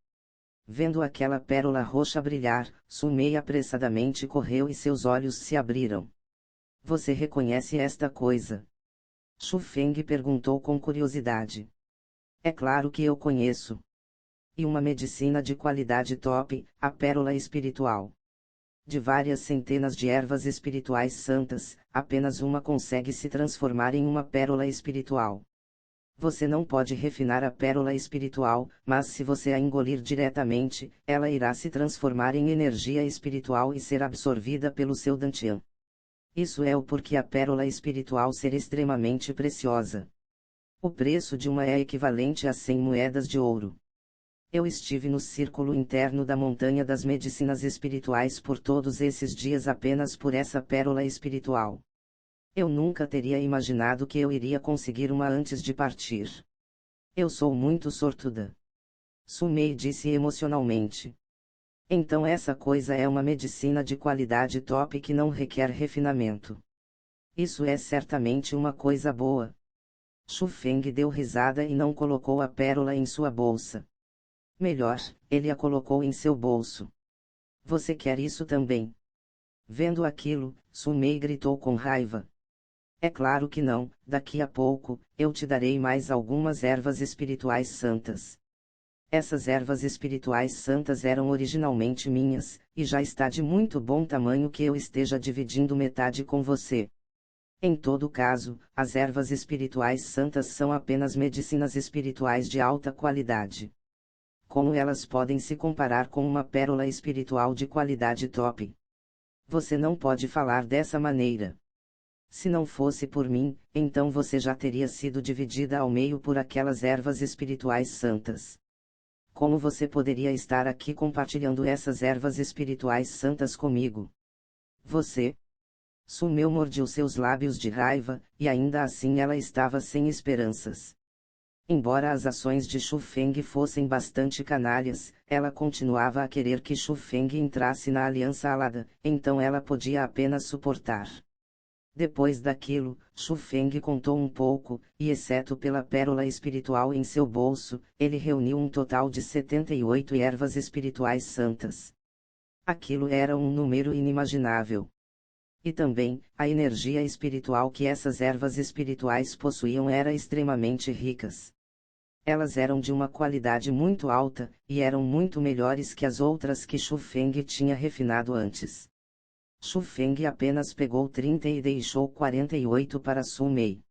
Vendo aquela pérola roxa brilhar, Su Mei apressadamente correu e seus olhos se abriram. Você reconhece esta coisa? Shu Feng perguntou com curiosidade. É claro que eu conheço. E uma medicina de qualidade top, a pérola espiritual. De várias centenas de ervas espirituais santas, apenas uma consegue se transformar em uma pérola espiritual. Você não pode refinar a pérola espiritual, mas se você a engolir diretamente, ela irá se transformar em energia espiritual e ser absorvida pelo seu dantian. Isso é o porquê a pérola espiritual ser extremamente preciosa. O preço de uma é equivalente a 100 moedas de ouro. Eu estive no círculo interno da montanha das medicinas espirituais por todos esses dias apenas por essa pérola espiritual. Eu nunca teria imaginado que eu iria conseguir uma antes de partir. Eu sou muito sortuda. Su Mei disse emocionalmente. Então essa coisa é uma medicina de qualidade top que não requer refinamento. Isso é certamente uma coisa boa. Shu Feng deu risada e não colocou a pérola em sua bolsa. Melhor, ele a colocou em seu bolso. Você quer isso também? Vendo aquilo, Su Mei gritou com raiva. É claro que não, daqui a pouco, eu te darei mais algumas ervas espirituais santas. Essas ervas espirituais santas eram originalmente minhas, e já está de muito bom tamanho que eu esteja dividindo metade com você. Em todo caso, as ervas espirituais santas são apenas medicinas espirituais de alta qualidade. Como elas podem se comparar com uma pérola espiritual de qualidade top? Você não pode falar dessa maneira. Se não fosse por mim, então você já teria sido dividida ao meio por aquelas ervas espirituais santas. Como você poderia estar aqui compartilhando essas ervas espirituais santas comigo? Você? Su Mei mordeu seus lábios de raiva, e ainda assim ela estava sem esperanças. Embora as ações de Shu Feng fossem bastante canalhas, ela continuava a querer que Shu Feng entrasse na Aliança Alada, então ela podia apenas suportar. Depois daquilo, Shu Feng contou um pouco, e exceto pela pérola espiritual em seu bolso, ele reuniu um total de 78 ervas espirituais santas. Aquilo era um número inimaginável. E também, a energia espiritual que essas ervas espirituais possuíam era extremamente ricas. Elas eram de uma qualidade muito alta, e eram muito melhores que as outras que Shu Feng tinha refinado antes. Shu Feng apenas pegou 30 e deixou 48 para Su Mei.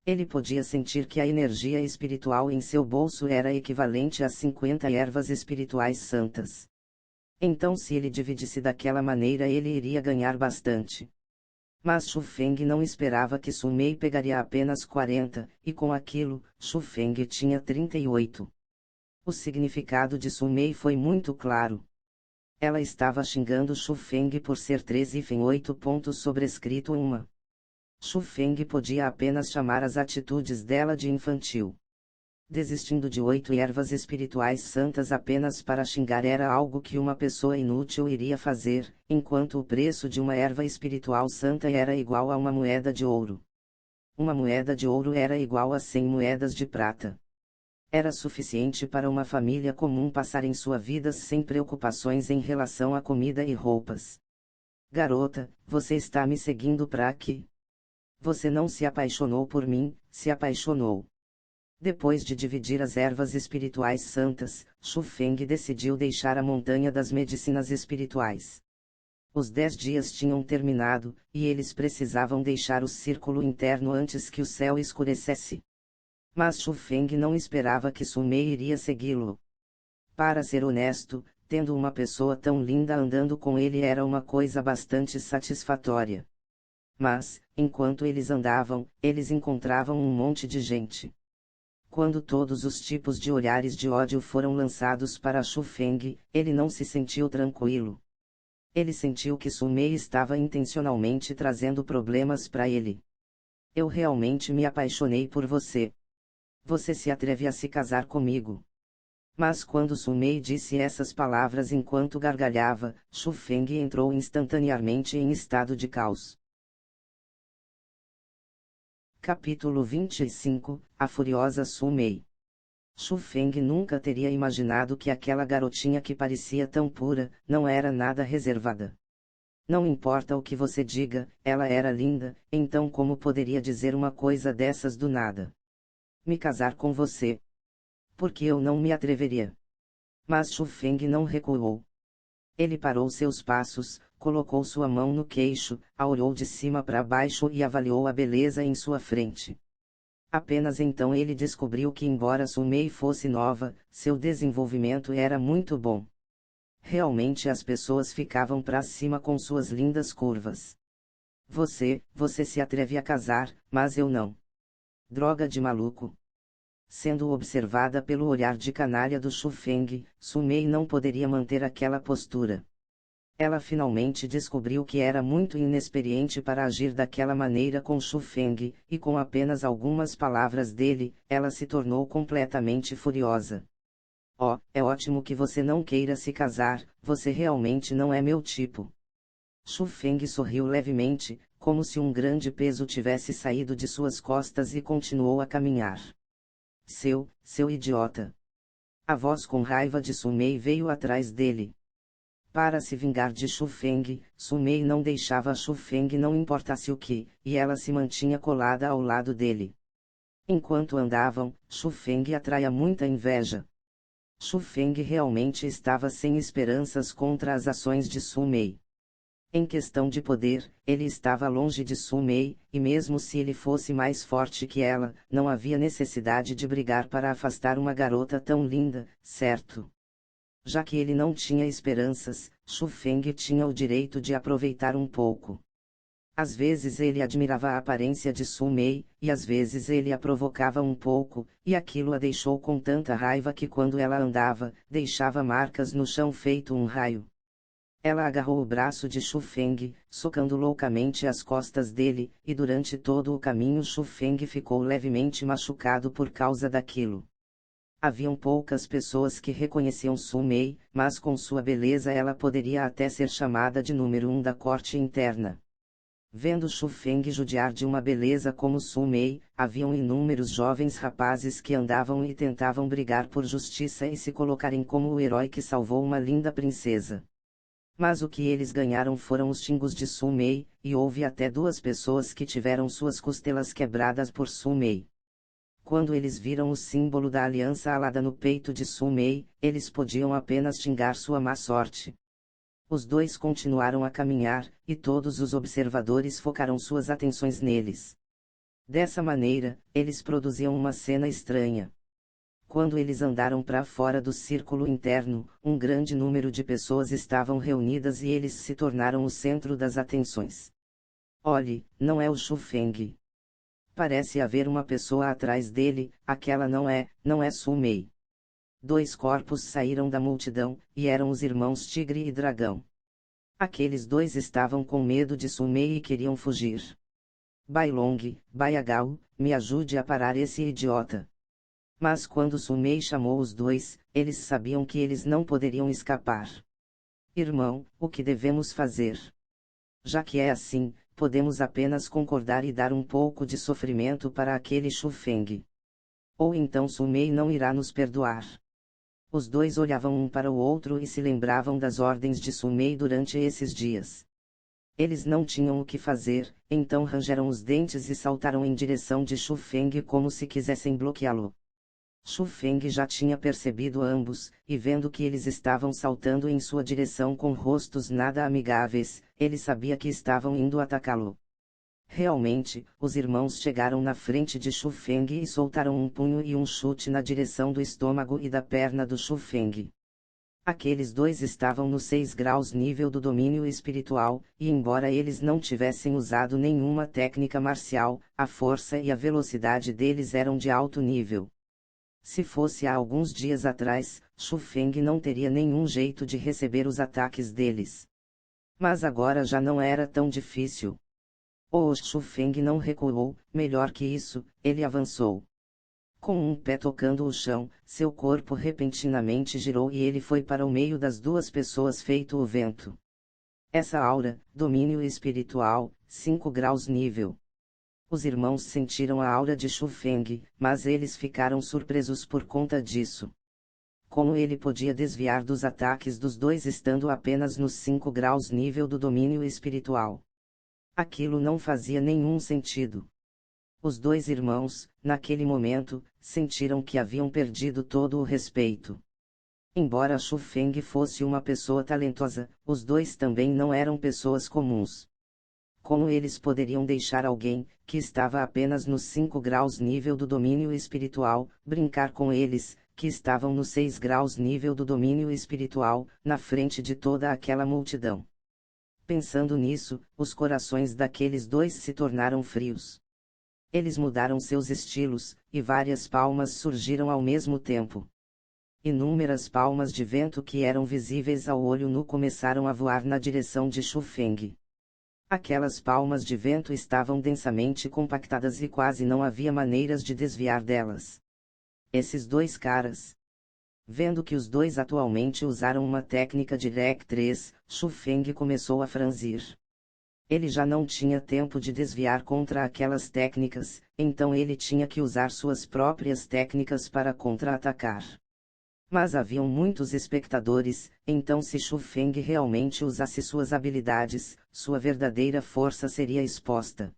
Ele podia sentir que a energia espiritual em seu bolso era equivalente a 50 ervas espirituais santas. Então se ele dividisse daquela maneira ele iria ganhar bastante. Mas Shu Feng não esperava que Su Mei pegaria apenas 40, e com aquilo, Shu Feng tinha 38. O significado de Su Mei foi muito claro. Ela estava xingando Shu Feng por ser 8 pontos sobrescrito uma. Shu Feng podia apenas chamar as atitudes dela de infantil. Desistindo de 8 ervas espirituais santas apenas para xingar era algo que uma pessoa inútil iria fazer, enquanto o preço de uma erva espiritual santa era igual a uma moeda de ouro. Uma moeda de ouro era igual a 100 moedas de prata. Era suficiente para uma família comum passar em sua vida sem preocupações em relação a comida e roupas. Garota, você está me seguindo para aqui? Você não se apaixonou por mim, se apaixonou. Depois de dividir as ervas espirituais santas, Shu Feng decidiu deixar a montanha das medicinas espirituais. Os 10 dias tinham terminado, e eles precisavam deixar o círculo interno antes que o céu escurecesse. Mas Shu Feng não esperava que Su Mei iria segui-lo. Para ser honesto, tendo uma pessoa tão linda andando com ele era uma coisa bastante satisfatória. Mas, enquanto eles andavam, eles encontravam um monte de gente. Quando todos os tipos de olhares de ódio foram lançados para Shu Feng, ele não se sentiu tranquilo. Ele sentiu que Su Mei estava intencionalmente trazendo problemas para ele. Eu realmente me apaixonei por você. Você se atreve a se casar comigo? Mas quando Su Mei disse essas palavras enquanto gargalhava, Shu Feng entrou instantaneamente em estado de caos. Capítulo 25 – A Furiosa Su Mei. Shu Feng nunca teria imaginado que aquela garotinha que parecia tão pura, não era nada reservada. Não importa o que você diga, ela era linda, então como poderia dizer uma coisa dessas do nada? Me casar com você? Porque eu não me atreveria. Mas Shu Feng não recuou. Ele parou seus passos, colocou sua mão no queixo, a olhou de cima para baixo e avaliou a beleza em sua frente. Apenas então ele descobriu que embora Su Mei fosse nova, seu desenvolvimento era muito bom. Realmente as pessoas ficavam para cima com suas lindas curvas. Você se atreve a casar, mas eu não. Droga de maluco. Sendo observada pelo olhar de canalha do Shu Feng, Su Mei não poderia manter aquela postura. Ela finalmente descobriu que era muito inexperiente para agir daquela maneira com Shu Feng, e com apenas algumas palavras dele, ela se tornou completamente furiosa. Oh, é ótimo que você não queira se casar, você realmente não é meu tipo. Shu Feng sorriu levemente, como se um grande peso tivesse saído de suas costas e continuou a caminhar. Seu idiota. A voz com raiva de Su Mei veio atrás dele. Para se vingar de Shu Feng, Su Mei não deixava Shu Feng não importasse o que, e ela se mantinha colada ao lado dele. Enquanto andavam, Shu Feng atraía muita inveja. Shu Feng realmente estava sem esperanças contra as ações de Su Mei. Em questão de poder, ele estava longe de Su Mei, e mesmo se ele fosse mais forte que ela, não havia necessidade de brigar para afastar uma garota tão linda, certo? Já que ele não tinha esperanças, Shu Feng tinha o direito de aproveitar um pouco. Às vezes ele admirava a aparência de Su Mei, e às vezes ele a provocava um pouco, e aquilo a deixou com tanta raiva que quando ela andava, deixava marcas no chão feito um raio. Ela agarrou o braço de Shu Feng, socando loucamente as costas dele, e durante todo o caminho Shu Feng ficou levemente machucado por causa daquilo. Haviam poucas pessoas que reconheciam Su Mei, mas com sua beleza ela poderia até ser chamada de número 1 da corte interna. Vendo Shu Feng judiar de uma beleza como Su Mei, haviam inúmeros jovens rapazes que andavam e tentavam brigar por justiça e se colocarem como o herói que salvou uma linda princesa. Mas o que eles ganharam foram os xingos de Su Mei, e houve até 2 pessoas que tiveram suas costelas quebradas por Su Mei. Quando eles viram o símbolo da aliança alada no peito de Su Mei, eles podiam apenas xingar sua má sorte. Os dois continuaram a caminhar, e todos os observadores focaram suas atenções neles. Dessa maneira, eles produziam uma cena estranha. Quando eles andaram para fora do círculo interno, um grande número de pessoas estavam reunidas e eles se tornaram o centro das atenções. Olhe, não é o Shu Feng. Parece haver uma pessoa atrás dele, aquela não é Su Mei. 2 corpos saíram da multidão, e eram os irmãos Tigre e Dragão. Aqueles 2 estavam com medo de Sumei e queriam fugir. Bailong, Baiagao, me ajude a parar esse idiota. Mas quando Sumei chamou os 2, eles sabiam que eles não poderiam escapar. Irmão, o que devemos fazer? Já que é assim, podemos apenas concordar e dar um pouco de sofrimento para aquele Shu Feng. Ou então Sumei não irá nos perdoar. Os 2 olhavam um para o outro e se lembravam das ordens de Sumei durante esses dias. Eles não tinham o que fazer, então rangeram os dentes e saltaram em direção de Shu Feng como se quisessem bloqueá-lo. Shu Feng já tinha percebido ambos, e vendo que eles estavam saltando em sua direção com rostos nada amigáveis, ele sabia que estavam indo atacá-lo. Realmente, os irmãos chegaram na frente de Shu Feng e soltaram um punho e um chute na direção do estômago e da perna do Shu Feng. Aqueles 2 estavam no 6 graus nível do domínio espiritual, e embora eles não tivessem usado nenhuma técnica marcial, a força e a velocidade deles eram de alto nível. Se fosse há alguns dias atrás, Shu Feng não teria nenhum jeito de receber os ataques deles. Mas agora já não era tão difícil. O Shu Feng não recuou, melhor que isso, ele avançou. Com um pé tocando o chão, seu corpo repentinamente girou e ele foi para o meio das 2 pessoas feito o vento. Essa aura, domínio espiritual, 5 graus nível. Os irmãos sentiram a aura de Shu Feng, mas eles ficaram surpresos por conta disso. Como ele podia desviar dos ataques dos 2 estando apenas nos 5 graus nível do domínio espiritual? Aquilo não fazia nenhum sentido. Os 2 irmãos, naquele momento, sentiram que haviam perdido todo o respeito. Embora Shu Feng fosse uma pessoa talentosa, os 2 também não eram pessoas comuns. Como eles poderiam deixar alguém, que estava apenas nos 5 graus nível do domínio espiritual, brincar com eles, que estavam nos 6 graus nível do domínio espiritual, na frente de toda aquela multidão? Pensando nisso, os corações daqueles 2 se tornaram frios. Eles mudaram seus estilos, e várias palmas surgiram ao mesmo tempo. Inúmeras palmas de vento que eram visíveis ao olho nu começaram a voar na direção de Shu Feng. Aquelas palmas de vento estavam densamente compactadas e quase não havia maneiras de desviar delas. Esses 2 caras. Vendo que os 2 atualmente usaram uma técnica de Rec 3, Shu Feng começou a franzir. Ele já não tinha tempo de desviar contra aquelas técnicas, então ele tinha que usar suas próprias técnicas para contra-atacar. Mas haviam muitos espectadores, então se Shu Feng realmente usasse suas habilidades, sua verdadeira força seria exposta.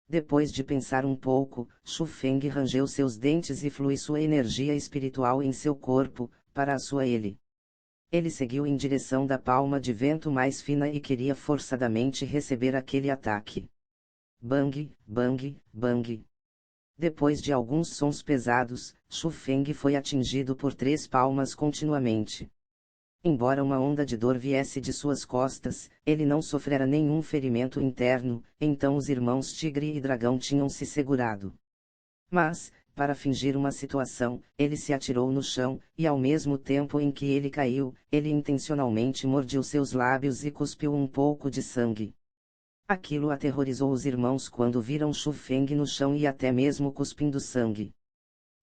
Depois de pensar um pouco, Shu Feng rangeu seus dentes e flui sua energia espiritual em seu corpo, para a sua ele. Ele seguiu em direção da palma de vento mais fina e queria forçadamente receber aquele ataque. Bang, bang, bang. Depois de alguns sons pesados, Shu Feng foi atingido por 3 palmas continuamente. Embora uma onda de dor viesse de suas costas, ele não sofrera nenhum ferimento interno, então os irmãos Tigre e Dragão tinham se segurado. Mas, para fingir uma situação, ele se atirou no chão, e ao mesmo tempo em que ele caiu, ele intencionalmente mordiu seus lábios e cuspiu um pouco de sangue. Aquilo aterrorizou os irmãos quando viram Shu Feng no chão e até mesmo cuspindo sangue.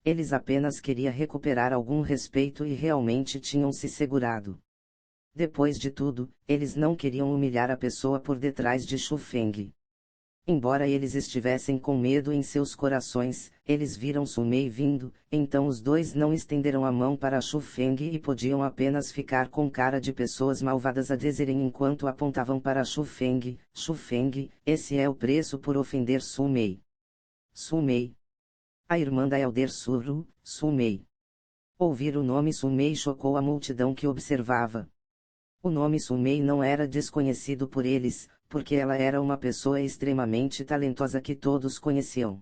Eles apenas queriam recuperar algum respeito e realmente tinham se segurado. Depois de tudo, eles não queriam humilhar a pessoa por detrás de Shu Feng. Embora eles estivessem com medo em seus corações, eles viram Sumei vindo, então os 2 não estenderam a mão para Shu Feng e podiam apenas ficar com cara de pessoas malvadas a dizerem enquanto apontavam para Shu Feng: Shu Feng, esse é o preço por ofender Sumei. Sumei. A irmã da Elder Suru, Sumei. Ouvir o nome Sumei chocou a multidão que observava. O nome Sumei não era desconhecido por eles, porque ela era uma pessoa extremamente talentosa que todos conheciam.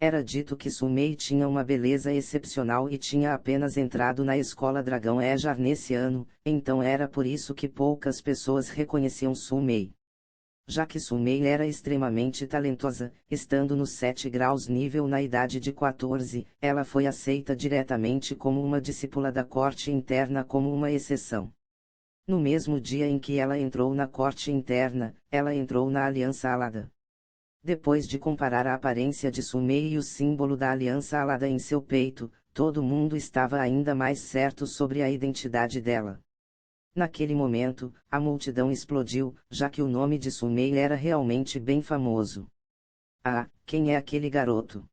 Era dito que Sumei tinha uma beleza excepcional e tinha apenas entrado na escola Dragão Ejar nesse ano, então era por isso que poucas pessoas reconheciam Sumei. Já que Sumei era extremamente talentosa, estando nos 7 graus nível na idade de 14, ela foi aceita diretamente como uma discípula da corte interna como uma exceção. No mesmo dia em que ela entrou na corte interna, ela entrou na Aliança Alada. Depois de comparar a aparência de Sumei e o símbolo da Aliança Alada em seu peito, todo mundo estava ainda mais certo sobre a identidade dela. Naquele momento, a multidão explodiu, já que o nome de Sumei era realmente bem famoso. Ah, quem é aquele garoto?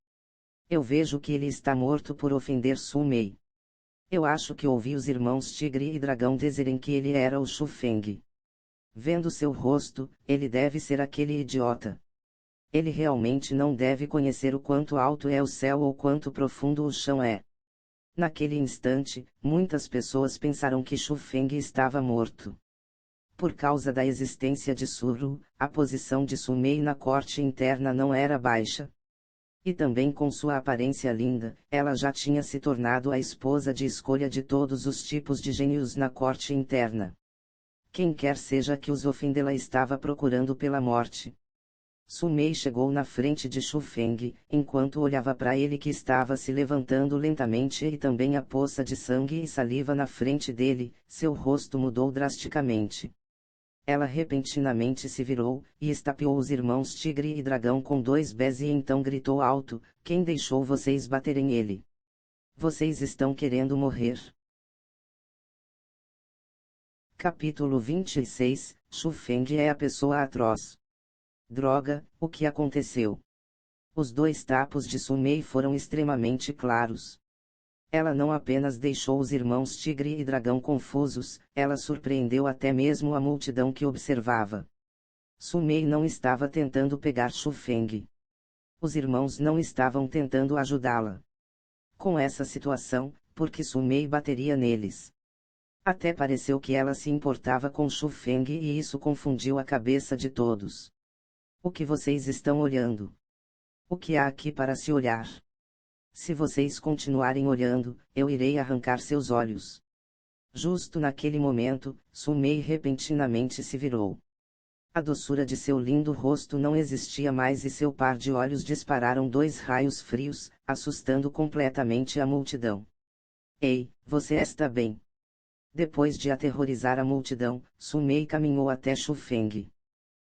Eu vejo que ele está morto por ofender Sumei. Eu acho que ouvi os irmãos Tigre e Dragão dizerem que ele era o Shu Feng. Vendo seu rosto, ele deve ser aquele idiota. Ele realmente não deve conhecer o quanto alto é o céu ou quanto profundo o chão é. Naquele instante, muitas pessoas pensaram que Shu Feng estava morto. Por causa da existência de Suru, a posição de Sumei na corte interna não era baixa. E também com sua aparência linda, ela já tinha se tornado a esposa de escolha de todos os tipos de gênios na corte interna. Quem quer seja que os ofendê-la estava procurando pela morte. Sumei chegou na frente de Shu Feng, enquanto olhava para ele que estava se levantando lentamente e também a poça de sangue e saliva na frente dele, seu rosto mudou drasticamente. Ela repentinamente se virou, e estapeou os irmãos Tigre e Dragão com 2 pés e então gritou alto: quem deixou vocês baterem ele? Vocês estão querendo morrer. Capítulo 26, Shu Feng é a pessoa atroz. Droga, o que aconteceu? Os 2 tapos de Sumei foram extremamente claros. Ela não apenas deixou os irmãos Tigre e Dragão confusos, ela surpreendeu até mesmo a multidão que observava. Sumei não estava tentando pegar Shu Feng. Os irmãos não estavam tentando ajudá-la. Com essa situação, porque Sumei bateria neles. Até pareceu que ela se importava com Shu Feng e isso confundiu a cabeça de todos. O que vocês estão olhando? O que há aqui para se olhar? Se vocês continuarem olhando, eu irei arrancar seus olhos. Justo naquele momento, Sumei repentinamente se virou. A doçura de seu lindo rosto não existia mais e seu par de olhos dispararam 2 raios frios, assustando completamente a multidão. Ei, você está bem? Depois de aterrorizar a multidão, Sumei caminhou até Shu Feng.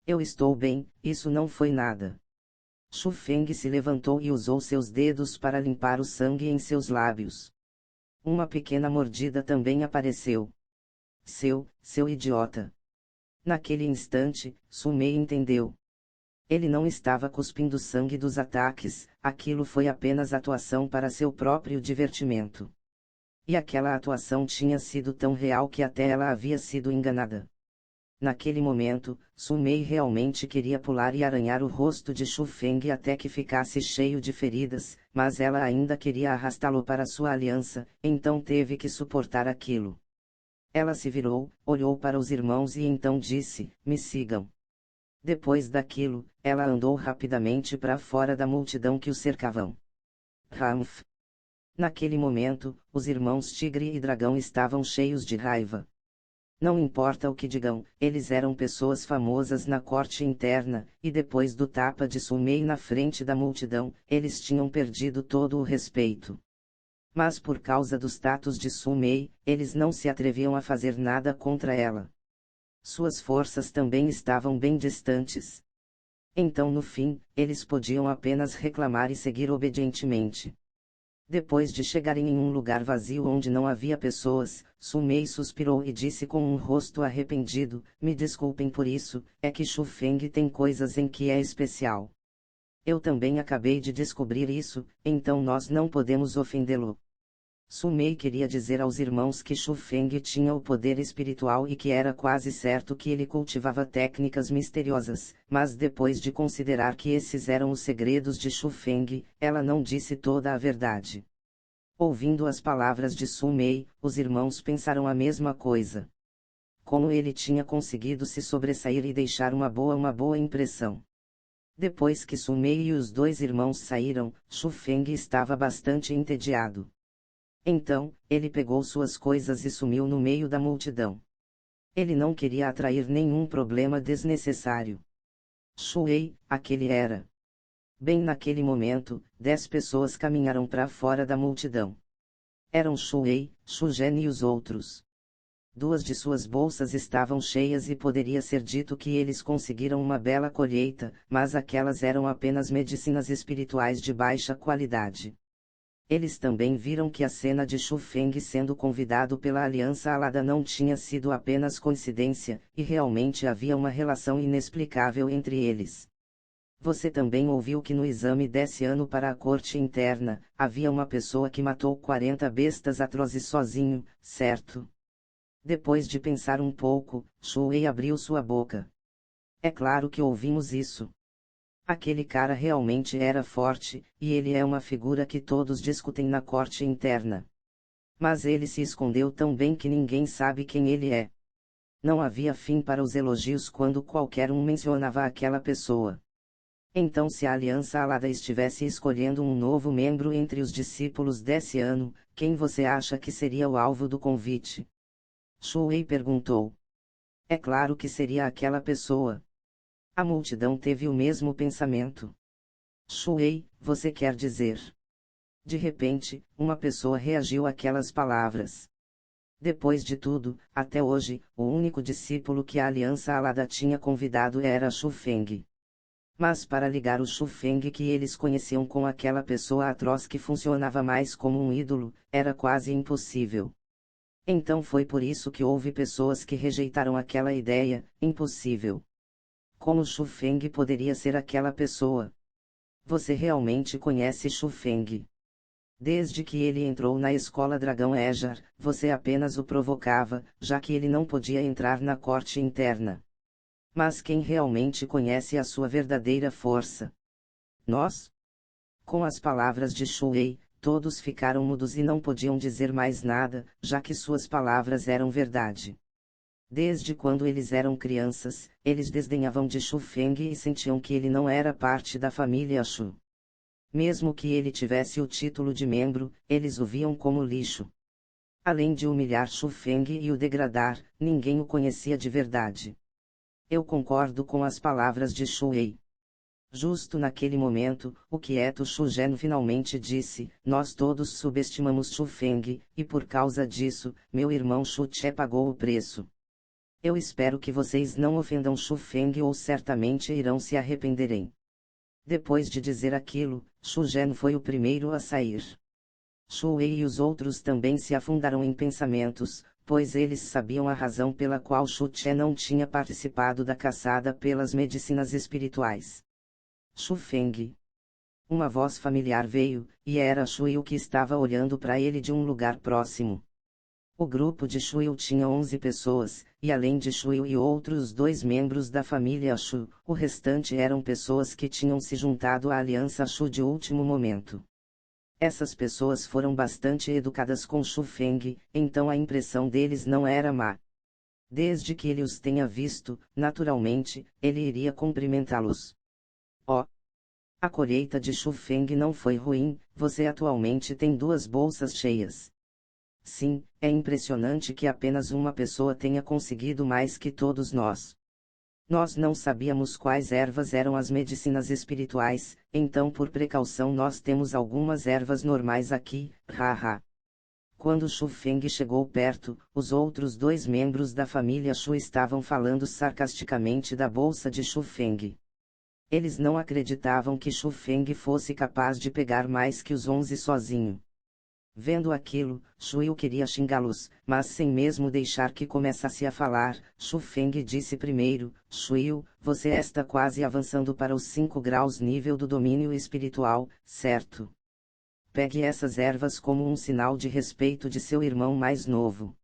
Eu estou bem, isso não foi nada. Shu Feng se levantou e usou seus dedos para limpar o sangue em seus lábios. Uma pequena mordida também apareceu. Seu idiota. Naquele instante, Sumei entendeu. Ele não estava cuspindo sangue dos ataques, aquilo foi apenas atuação para seu próprio divertimento. E aquela atuação tinha sido tão real que até ela havia sido enganada. Naquele momento, Sumei realmente queria pular e arranhar o rosto de Shu Feng até que ficasse cheio de feridas, mas ela ainda queria arrastá-lo para sua aliança, então teve que suportar aquilo. Ela se virou, olhou para os irmãos e então disse: me sigam. Depois daquilo, ela andou rapidamente para fora da multidão que o cercavam. Ramf. Naquele momento, os irmãos Tigre e Dragão estavam cheios de raiva. Não importa o que digam, eles eram pessoas famosas na corte interna, e depois do tapa de Sumei na frente da multidão, eles tinham perdido todo o respeito. Mas por causa dos status de Sumei, eles não se atreviam a fazer nada contra ela. Suas forças também estavam bem distantes. Então no fim, eles podiam apenas reclamar e seguir obedientemente. Depois de chegarem em um lugar vazio onde não havia pessoas, Sumei suspirou e disse com um rosto arrependido: me desculpem por isso, é que Shu Feng tem coisas em que é especial. Eu também acabei de descobrir isso, então nós não podemos ofendê-lo. Sumei queria dizer aos irmãos que Shu Feng tinha o poder espiritual e que era quase certo que ele cultivava técnicas misteriosas, mas depois de considerar que esses eram os segredos de Shu Feng, ela não disse toda a verdade. Ouvindo as palavras de Sumei, os irmãos pensaram a mesma coisa. Como ele tinha conseguido se sobressair e deixar uma boa impressão. Depois que Sumei e os 2 irmãos saíram, Shu Feng estava bastante entediado. Então, ele pegou suas coisas e sumiu no meio da multidão. Ele não queria atrair nenhum problema desnecessário. Shuei, aquele era. Bem naquele momento, 10 pessoas caminharam para fora da multidão. Eram Shuei, Shugen e os outros. 2 de suas bolsas estavam cheias e poderia ser dito que eles conseguiram uma bela colheita, mas aquelas eram apenas medicinas espirituais de baixa qualidade. Eles também viram que a cena de Shu Feng sendo convidado pela Aliança Alada não tinha sido apenas coincidência, e realmente havia uma relação inexplicável entre eles. Você também ouviu que no exame desse ano para a corte interna, havia uma pessoa que matou 40 bestas atrozes sozinho, certo? Depois de pensar um pouco, Shuei abriu sua boca. É claro que ouvimos isso. Aquele cara realmente era forte, e ele é uma figura que todos discutem na corte interna. Mas ele se escondeu tão bem que ninguém sabe quem ele é. Não havia fim para os elogios quando qualquer um mencionava aquela pessoa. Então, se a Aliança Alada estivesse escolhendo um novo membro entre os discípulos desse ano, quem você acha que seria o alvo do convite? Shuei perguntou. É claro que seria aquela pessoa. A multidão teve o mesmo pensamento. Shuei, você quer dizer? De repente, uma pessoa reagiu àquelas palavras. Depois de tudo, até hoje, o único discípulo que a Aliança Alada tinha convidado era Shu Feng. Mas para ligar o Shu Feng que eles conheciam com aquela pessoa atroz que funcionava mais como um ídolo, era quase impossível. Então foi por isso que houve pessoas que rejeitaram aquela ideia, impossível. Como Shu Feng poderia ser aquela pessoa? Você realmente conhece Shu Feng? Desde que ele entrou na escola Dragão Ejar, você apenas o provocava, já que ele não podia entrar na corte interna. Mas quem realmente conhece a sua verdadeira força? Nós? Com as palavras de Shuei, todos ficaram mudos e não podiam dizer mais nada, já que suas palavras eram verdade. Desde quando eles eram crianças, eles desdenhavam de Shu Feng e sentiam que ele não era parte da família Shu. Mesmo que ele tivesse o título de membro, eles o viam como lixo. Além de humilhar Shu Feng e o degradar, ninguém o conhecia de verdade. Eu concordo com as palavras de Shuei. Justo naquele momento, o quieto Shugen finalmente disse, nós todos subestimamos Shu Feng, e por causa disso, meu irmão Shu Che pagou o preço. Eu espero que vocês não ofendam Shu Feng ou certamente irão se arrependerem. Depois de dizer aquilo, Shugen foi o primeiro a sair. Shuei e os outros também se afundaram em pensamentos, pois eles sabiam a razão pela qual Shu Che não tinha participado da caçada pelas medicinas espirituais. Shu Feng. Uma voz familiar veio, e era Shuei que estava olhando para ele de um lugar próximo. O grupo de Shuei tinha 11 pessoas, e além de Shuei e outros 2 membros da família Shu, o restante eram pessoas que tinham se juntado à aliança Shu de último momento. Essas pessoas foram bastante educadas com Shu Feng, então a impressão deles não era má. Desde que ele os tenha visto, naturalmente, ele iria cumprimentá-los. Oh! A colheita de Shu Feng não foi ruim, você atualmente tem 2 bolsas cheias. Sim, é impressionante que apenas uma pessoa tenha conseguido mais que todos nós. Nós não sabíamos quais ervas eram as medicinas espirituais, então por precaução nós temos algumas ervas normais aqui, haha. Quando Shu Feng chegou perto, os outros 2 membros da família Shu estavam falando sarcasticamente da bolsa de Shu Feng. Eles não acreditavam que Shu Feng fosse capaz de pegar mais que os 11 sozinho. Vendo aquilo, Shuei queria xingá-los, mas sem mesmo deixar que começasse a falar, Shu Feng disse primeiro, Shuei, você está quase avançando para os 5 graus nível do domínio espiritual, certo? Pegue essas ervas como um sinal de respeito de seu irmão mais novo.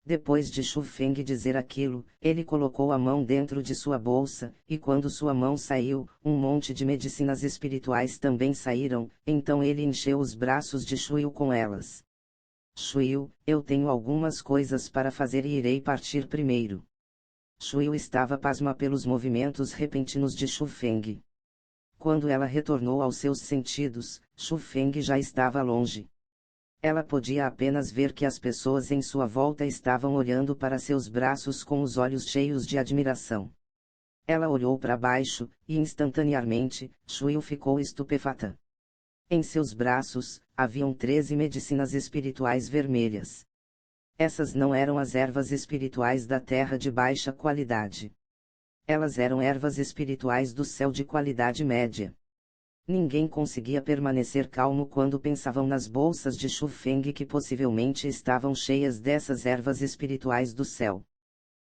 Depois de Shu Feng dizer aquilo, ele colocou a mão dentro de sua bolsa, e quando sua mão saiu, um monte de medicinas espirituais também saíram, então ele encheu os braços de Shuei com elas. Shuei, eu tenho algumas coisas para fazer e irei partir primeiro. Shuei estava pasma pelos movimentos repentinos de Shu Feng. Quando ela retornou aos seus sentidos, Shu Feng já estava longe. Ela podia apenas ver que as pessoas em sua volta estavam olhando para seus braços com os olhos cheios de admiração. Ela olhou para baixo, e instantaneamente, Shuyu ficou estupefata. Em seus braços, haviam 13 medicinas espirituais vermelhas. Essas não eram as ervas espirituais da terra de baixa qualidade. Elas eram ervas espirituais do céu de qualidade média. Ninguém conseguia permanecer calmo quando pensavam nas bolsas de Shu Feng que possivelmente estavam cheias dessas ervas espirituais do céu.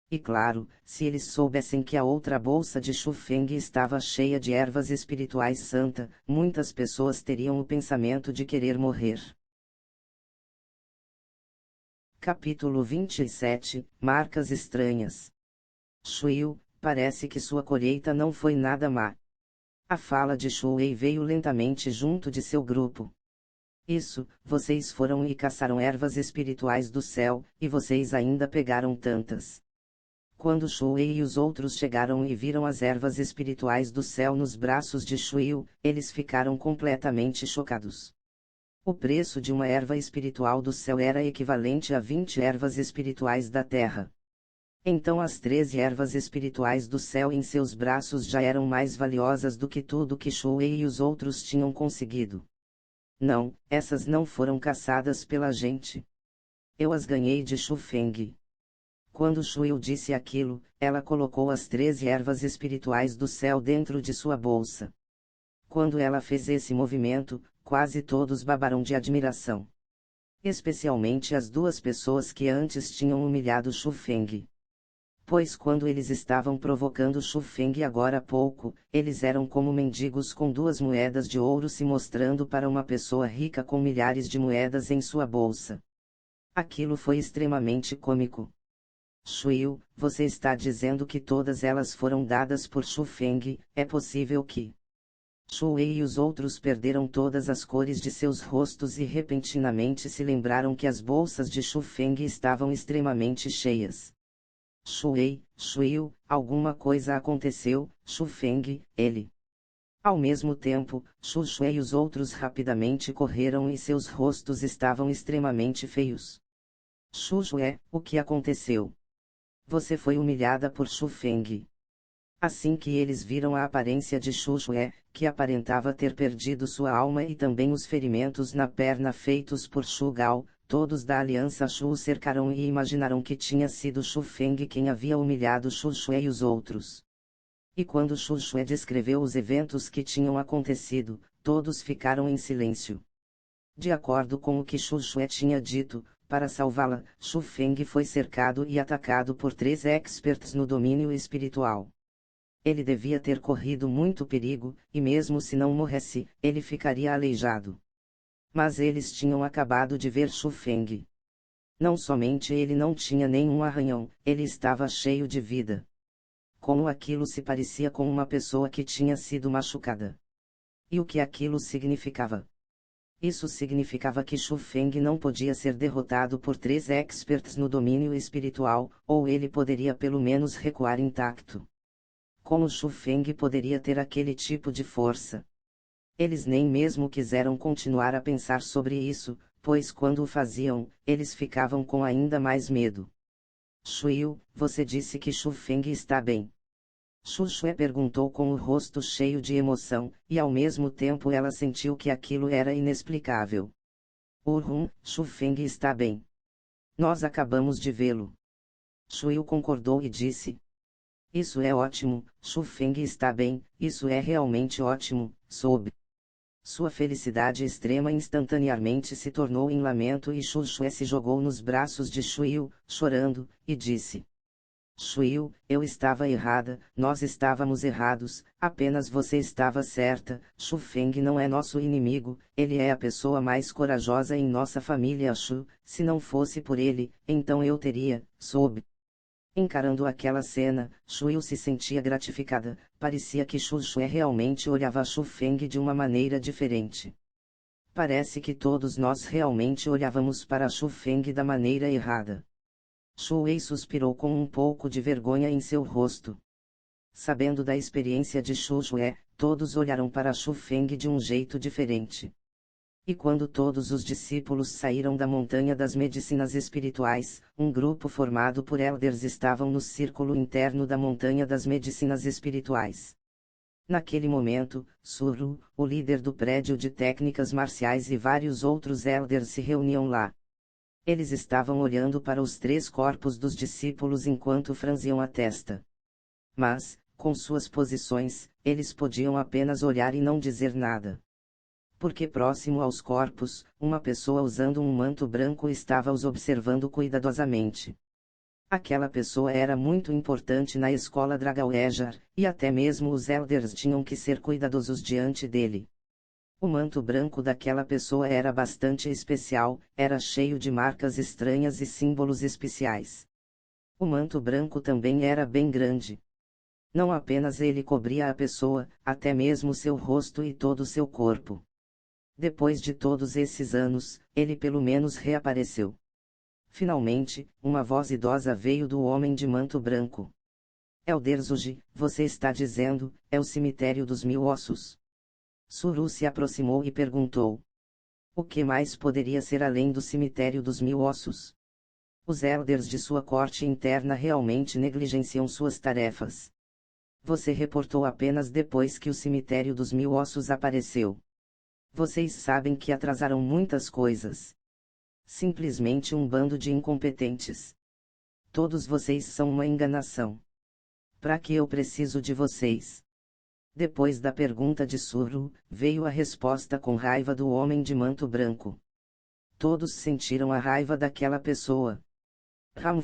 E claro, se eles soubessem que a outra bolsa de Shu Feng estava cheia de ervas espirituais santa, muitas pessoas teriam o pensamento de querer morrer. Capítulo 27, Marcas Estranhas. Shuyu, parece que sua colheita não foi nada má. A fala de Shuei veio lentamente junto de seu grupo. Isso, vocês foram e caçaram ervas espirituais do céu, e vocês ainda pegaram tantas. Quando Shuei e os outros chegaram e viram as ervas espirituais do céu nos braços de Shuyu, eles ficaram completamente chocados. O preço de uma erva espiritual do céu era equivalente a 20 ervas espirituais da terra. Então as 13 ervas espirituais do céu em seus braços já eram mais valiosas do que tudo que Shuei e os outros tinham conseguido. Não, essas não foram caçadas pela gente. Eu as ganhei de Shu Feng. Quando Shuyu disse aquilo, ela colocou as 13 ervas espirituais do céu dentro de sua bolsa. Quando ela fez esse movimento, quase todos babaram de admiração. Especialmente as duas pessoas que antes tinham humilhado Shu Feng. Pois quando eles estavam provocando Shu Feng agora há pouco, eles eram como mendigos com 2 moedas de ouro se mostrando para uma pessoa rica com milhares de moedas em sua bolsa. Aquilo foi extremamente cômico. Shuyu, você está dizendo que todas elas foram dadas por Shu Feng, é possível que... Shuei e os outros perderam todas as cores de seus rostos e repentinamente se lembraram que as bolsas de Shu Feng estavam extremamente cheias. Shuyu, alguma coisa aconteceu, Shu Feng, ele. Ao mesmo tempo, Shuei e os outros rapidamente correram e seus rostos estavam extremamente feios. Shuei, o que aconteceu? Você foi humilhada por Shu Feng. Assim que eles viram a aparência de Shuei, que aparentava ter perdido sua alma e também os ferimentos na perna feitos por Shu Gao, todos da aliança Shu o cercaram e imaginaram que tinha sido Shu Feng quem havia humilhado Shuei e os outros. E quando Shuei descreveu os eventos que tinham acontecido, todos ficaram em silêncio. De acordo com o que Shuei tinha dito, para salvá-la, Shu Feng foi cercado e atacado por 3 experts no domínio espiritual. Ele devia ter corrido muito perigo, e mesmo se não morresse, ele ficaria aleijado. Mas eles tinham acabado de ver Shu Feng. Não somente ele não tinha nenhum arranhão, ele estava cheio de vida. Como aquilo se parecia com uma pessoa que tinha sido machucada. E o que aquilo significava? Isso significava que Shu Feng não podia ser derrotado por 3 experts no domínio espiritual, ou ele poderia pelo menos recuar intacto. Como Shu Feng poderia ter aquele tipo de força? Eles nem mesmo quiseram continuar a pensar sobre isso, pois quando o faziam, eles ficavam com ainda mais medo. Shuyu, você disse que Shu Feng está bem. Shuei perguntou com o rosto cheio de emoção, e ao mesmo tempo ela sentiu que aquilo era inexplicável. Shu Feng está bem. Nós acabamos de vê-lo. Shuyu concordou e disse. Isso é ótimo, Shu Feng está bem, isso é realmente ótimo, soube. Sua felicidade extrema instantaneamente se tornou em lamento e Shuei se jogou nos braços de Shuyu, chorando, e disse. Shuyu, eu estava errada, nós estávamos errados, apenas você estava certa, Shu Feng não é nosso inimigo, ele é a pessoa mais corajosa em nossa família Shu, se não fosse por ele, então eu teria, soube. Encarando aquela cena, Shuyu se sentia gratificada, parecia que Shuei realmente olhava Shu Feng de uma maneira diferente. Parece que todos nós realmente olhávamos para Shu Feng da maneira errada. Shuei suspirou com um pouco de vergonha em seu rosto. Sabendo da experiência de Shuei, todos olharam para Shu Feng de um jeito diferente. E quando todos os discípulos saíram da montanha das medicinas espirituais, um grupo formado por elders estavam no círculo interno da montanha das medicinas espirituais. Naquele momento, Suru, o líder do prédio de técnicas marciais e vários outros elders se reuniam lá. Eles estavam olhando para os 3 corpos dos discípulos enquanto franziam a testa. Mas, com suas posições, eles podiam apenas olhar e não dizer nada. Porque próximo aos corpos, uma pessoa usando um manto branco estava os observando cuidadosamente. Aquela pessoa era muito importante na escola Dragawejar, e até mesmo os elders tinham que ser cuidadosos diante dele. O manto branco daquela pessoa era bastante especial, era cheio de marcas estranhas e símbolos especiais. O manto branco também era bem grande. Não apenas ele cobria a pessoa, até mesmo seu rosto e todo o seu corpo. Depois de todos esses anos, ele pelo menos reapareceu. Finalmente, uma voz idosa veio do homem de manto branco. Elder Zuji, você está dizendo, é o cemitério dos 1000 ossos? Suru se aproximou e perguntou. O que mais poderia ser além do cemitério dos 1000 ossos? Os elders de sua corte interna realmente negligenciam suas tarefas. Você reportou apenas depois que o cemitério dos 1000 ossos apareceu. Vocês sabem que atrasaram muitas coisas. Simplesmente um bando de incompetentes. Todos vocês são uma enganação. Para que eu preciso de vocês? Depois da pergunta de Suru, veio a resposta com raiva do homem de manto branco. Todos sentiram a raiva daquela pessoa.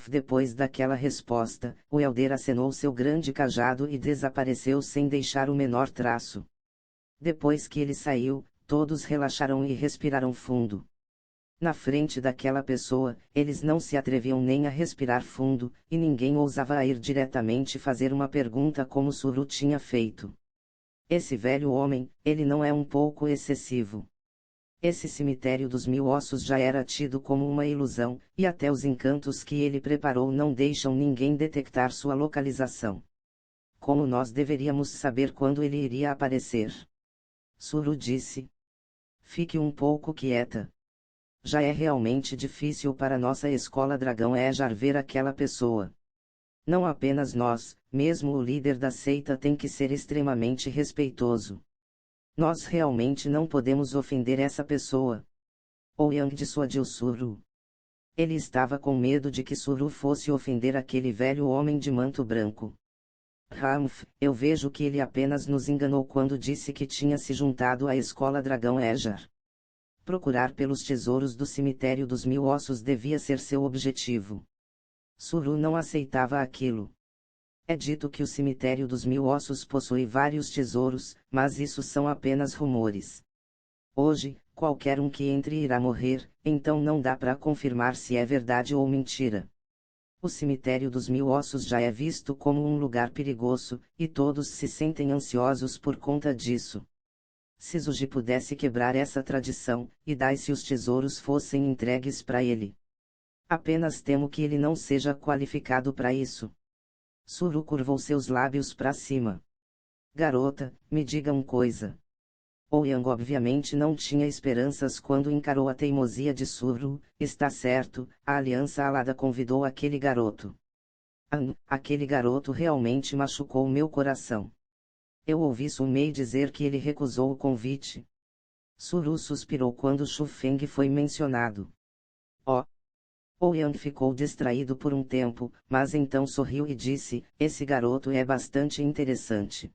Depois daquela resposta, o elder acenou seu grande cajado e desapareceu sem deixar o menor traço. Depois que ele saiu, todos relaxaram e respiraram fundo. Na frente daquela pessoa, eles não se atreviam nem a respirar fundo, e ninguém ousava ir diretamente fazer uma pergunta como Suru tinha feito. Esse velho homem, ele não é um pouco excessivo? Esse cemitério dos 1000 ossos já era tido como uma ilusão, e até os encantos que ele preparou não deixam ninguém detectar sua localização. Como nós deveríamos saber quando ele iria aparecer? Suru disse. Fique um pouco quieta. Já é realmente difícil para nossa escola Dragão Ejar ver aquela pessoa. Não apenas nós, mesmo o líder da seita tem que ser extremamente respeitoso. Nós realmente não podemos ofender essa pessoa. Ouyang dissuadiu Suru. Ele estava com medo de que Suru fosse ofender aquele velho homem de manto branco. Eu vejo que ele apenas nos enganou quando disse que tinha se juntado à escola Dragão Ejar. Procurar pelos tesouros do cemitério dos 1000 ossos devia ser seu objetivo. Suru não aceitava aquilo. É dito que o cemitério dos 1000 ossos possui vários tesouros, mas isso são apenas rumores. Hoje, qualquer um que entre irá morrer, então não dá para confirmar se é verdade ou mentira. O cemitério dos 1000 ossos já é visto como um lugar perigoso, e todos se sentem ansiosos por conta disso. Se Zuji pudesse quebrar essa tradição, e daí se os tesouros fossem entregues para ele. Apenas temo que ele não seja qualificado para isso. Suru curvou seus lábios para cima. Garota, me diga uma coisa. Ouyang obviamente não tinha esperanças quando encarou a teimosia de Suru. Está certo, a Aliança Alada convidou aquele garoto. Aquele garoto realmente machucou meu coração. Eu ouvi Sumei dizer que ele recusou o convite. Suru suspirou quando Shu Feng foi mencionado. Oh! Ouyang ficou distraído por um tempo, mas então sorriu e disse, esse garoto é bastante interessante.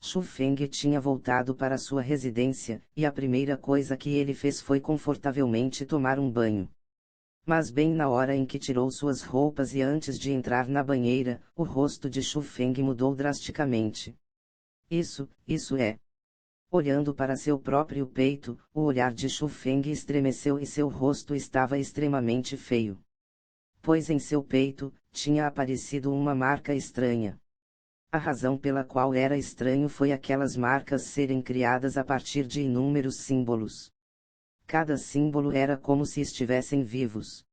Shu Feng tinha voltado para sua residência, e a primeira coisa que ele fez foi confortavelmente tomar um banho. Mas bem na hora em que tirou suas roupas e antes de entrar na banheira, o rosto de Shu Feng mudou drasticamente. Isso é. Olhando para seu próprio peito, o olhar de Shu Feng estremeceu e seu rosto estava extremamente feio. Pois em seu peito, tinha aparecido uma marca estranha. A razão pela qual era estranho foi aquelas marcas serem criadas a partir de inúmeros símbolos. Cada símbolo era como se estivessem vivos.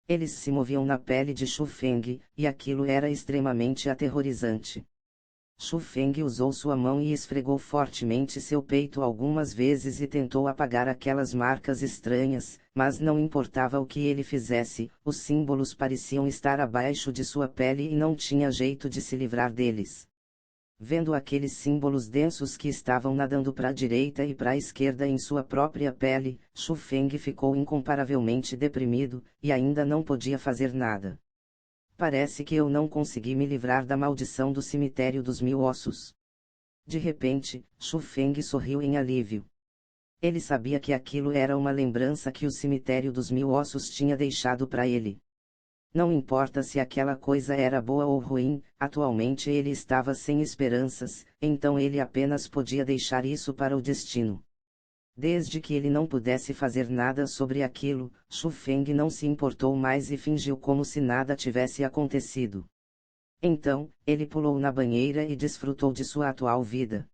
Eles se moviam na pele de Shu Feng, e aquilo era extremamente aterrorizante. Shu Feng usou sua mão e esfregou fortemente seu peito algumas vezes e tentou apagar aquelas marcas estranhas, mas não importava o que ele fizesse, os símbolos pareciam estar abaixo de sua pele e não tinha jeito de se livrar deles. Vendo aqueles símbolos densos que estavam nadando para a direita e para a esquerda em sua própria pele, Shu Feng ficou incomparavelmente deprimido, e ainda não podia fazer nada. Parece que eu não consegui me livrar da maldição do cemitério dos 1000 ossos. De repente, Shu Feng sorriu em alívio. Ele sabia que aquilo era uma lembrança que o cemitério dos 1000 ossos tinha deixado para ele. Não importa se aquela coisa era boa ou ruim, atualmente ele estava sem esperanças, então ele apenas podia deixar isso para o destino. Desde que ele não pudesse fazer nada sobre aquilo, Shu Feng não se importou mais e fingiu como se nada tivesse acontecido. Então, ele pulou na banheira e desfrutou de sua atual vida.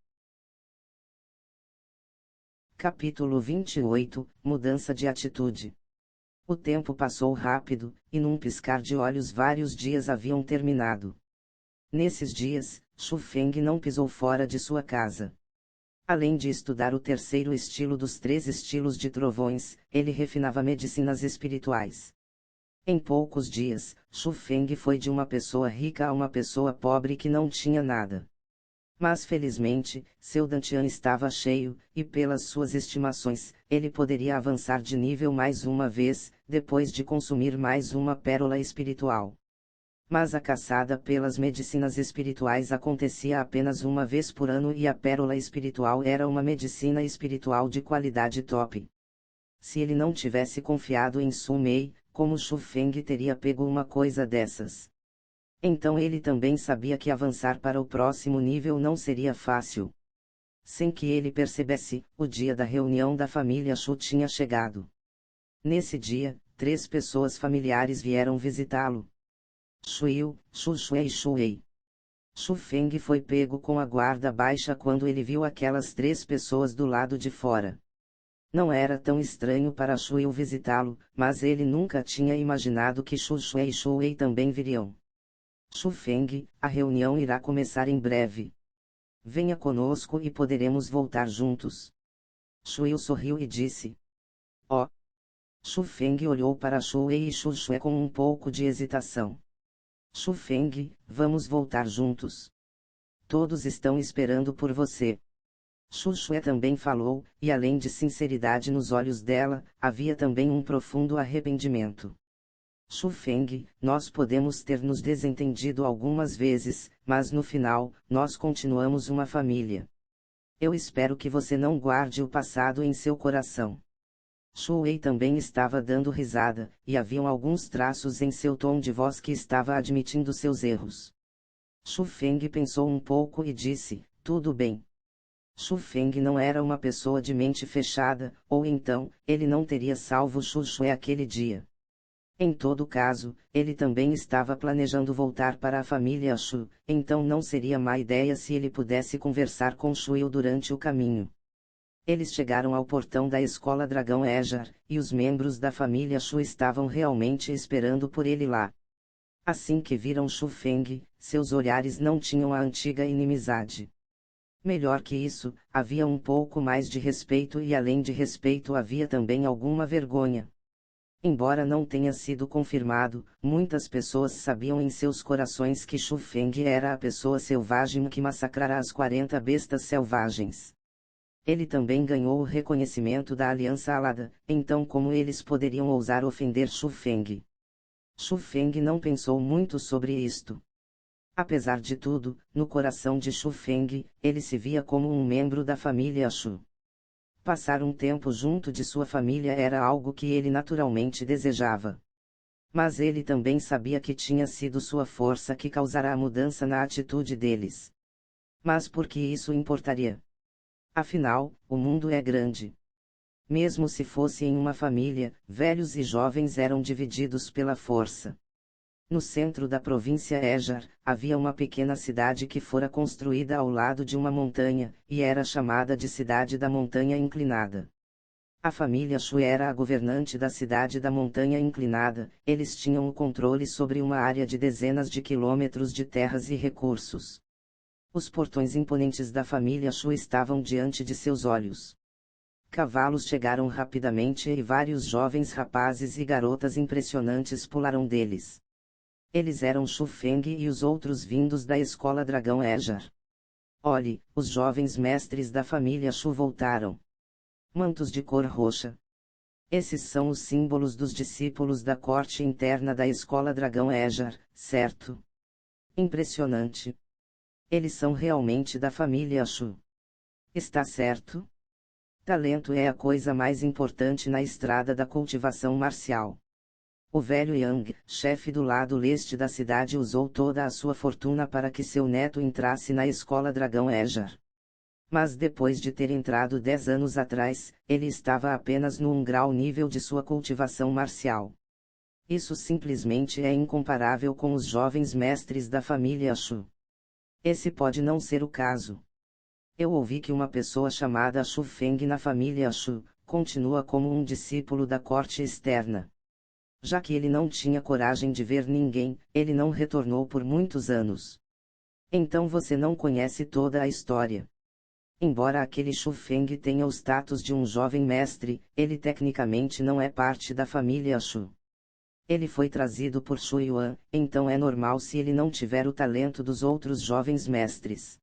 Capítulo 28 – Mudança de atitude. O tempo passou rápido, e num piscar de olhos vários dias haviam terminado. Nesses dias, Shu Feng não pisou fora de sua casa. Além de estudar o terceiro estilo dos 3 estilos de trovões, ele refinava medicinas espirituais. Em poucos dias, Shu Feng foi de uma pessoa rica a uma pessoa pobre que não tinha nada. Mas felizmente, seu Dantian estava cheio, e pelas suas estimações, ele poderia avançar de nível mais uma vez, depois de consumir mais uma pérola espiritual. Mas a caçada pelas medicinas espirituais acontecia apenas uma vez por ano e a pérola espiritual era uma medicina espiritual de qualidade top. Se ele não tivesse confiado em Su Mei, como Shu Feng teria pego uma coisa dessas? Então ele também sabia que avançar para o próximo nível não seria fácil. Sem que ele percebesse, o dia da reunião da família Shu tinha chegado. Nesse dia, 3 pessoas familiares vieram visitá-lo. Shu Yu, Shu Shui e Shu Wei. Shu Feng foi pego com a guarda baixa quando ele viu aquelas 3 pessoas do lado de fora. Não era tão estranho para Shu Yu visitá-lo, mas ele nunca tinha imaginado que Shu Shui e Shu Wei também viriam. Shu Feng, a reunião irá começar em breve. Venha conosco e poderemos voltar juntos. Shu Yu sorriu e disse. Oh! Shu Feng olhou para Shu Wei e Shu Shui com um pouco de hesitação. Shu Feng, vamos voltar juntos. Todos estão esperando por você. Shu Shui também falou, e além de sinceridade nos olhos dela, havia também um profundo arrependimento. Shu Feng, nós podemos ter nos desentendido algumas vezes, mas no final, nós continuamos uma família. Eu espero que você não guarde o passado em seu coração. Shu Wei também estava dando risada, e haviam alguns traços em seu tom de voz que estava admitindo seus erros. Shu Feng pensou um pouco e disse, tudo bem. Shu Feng não era uma pessoa de mente fechada, ou então, ele não teria salvo Shu Shui aquele dia. Em todo caso, ele também estava planejando voltar para a família Shu, então não seria má ideia se ele pudesse conversar com Shu Yu durante o caminho. Eles chegaram ao portão da escola Dragão Ejar, e os membros da família Shu estavam realmente esperando por ele lá. Assim que viram Shu Feng, seus olhares não tinham a antiga inimizade. Melhor que isso, havia um pouco mais de respeito e além de respeito havia também alguma vergonha. Embora não tenha sido confirmado, muitas pessoas sabiam em seus corações que Shu Feng era a pessoa selvagem que massacrara as 40 bestas selvagens. Ele também ganhou o reconhecimento da Aliança Alada, então como eles poderiam ousar ofender Shu Feng? Shu Feng não pensou muito sobre isto. Apesar de tudo, no coração de Shu Feng, ele se via como um membro da família Shu. Passar um tempo junto de sua família era algo que ele naturalmente desejava. Mas ele também sabia que tinha sido sua força que causara a mudança na atitude deles. Mas por que isso importaria? Afinal, o mundo é grande. Mesmo se fosse em uma família, velhos e jovens eram divididos pela força. No centro da província Ejar, havia uma pequena cidade que fora construída ao lado de uma montanha, e era chamada de Cidade da Montanha Inclinada. A família Shu era a governante da Cidade da Montanha Inclinada, eles tinham o controle sobre uma área de dezenas de quilômetros de terras e recursos. Os portões imponentes da família Shu estavam diante de seus olhos. Cavalos chegaram rapidamente e vários jovens rapazes e garotas impressionantes pularam deles. Eles eram Shu Feng e os outros vindos da escola Dragão Ejar. Olhe, os jovens mestres da família Shu voltaram. Mantos de cor roxa. Esses são os símbolos dos discípulos da corte interna da escola Dragão Ejar, certo? Impressionante. Eles são realmente da família Shu. Está certo? Talento é a coisa mais importante na estrada da cultivação marcial. O velho Yang, chefe do lado leste da cidade, usou toda a sua fortuna para que seu neto entrasse na escola Dragão Ejar. Mas depois de ter entrado 10 anos atrás, ele estava apenas no grau nível de sua cultivação marcial. Isso simplesmente é incomparável com os jovens mestres da família Shu. Esse pode não ser o caso. Eu ouvi que uma pessoa chamada Shu Feng na família Shu, continua como um discípulo da corte externa. Já que ele não tinha coragem de ver ninguém, ele não retornou por muitos anos. Então você não conhece toda a história. Embora aquele Shu Feng tenha o status de um jovem mestre, ele tecnicamente não é parte da família Shu. Ele foi trazido por Shu Yuan, então é normal se ele não tiver o talento dos outros jovens mestres.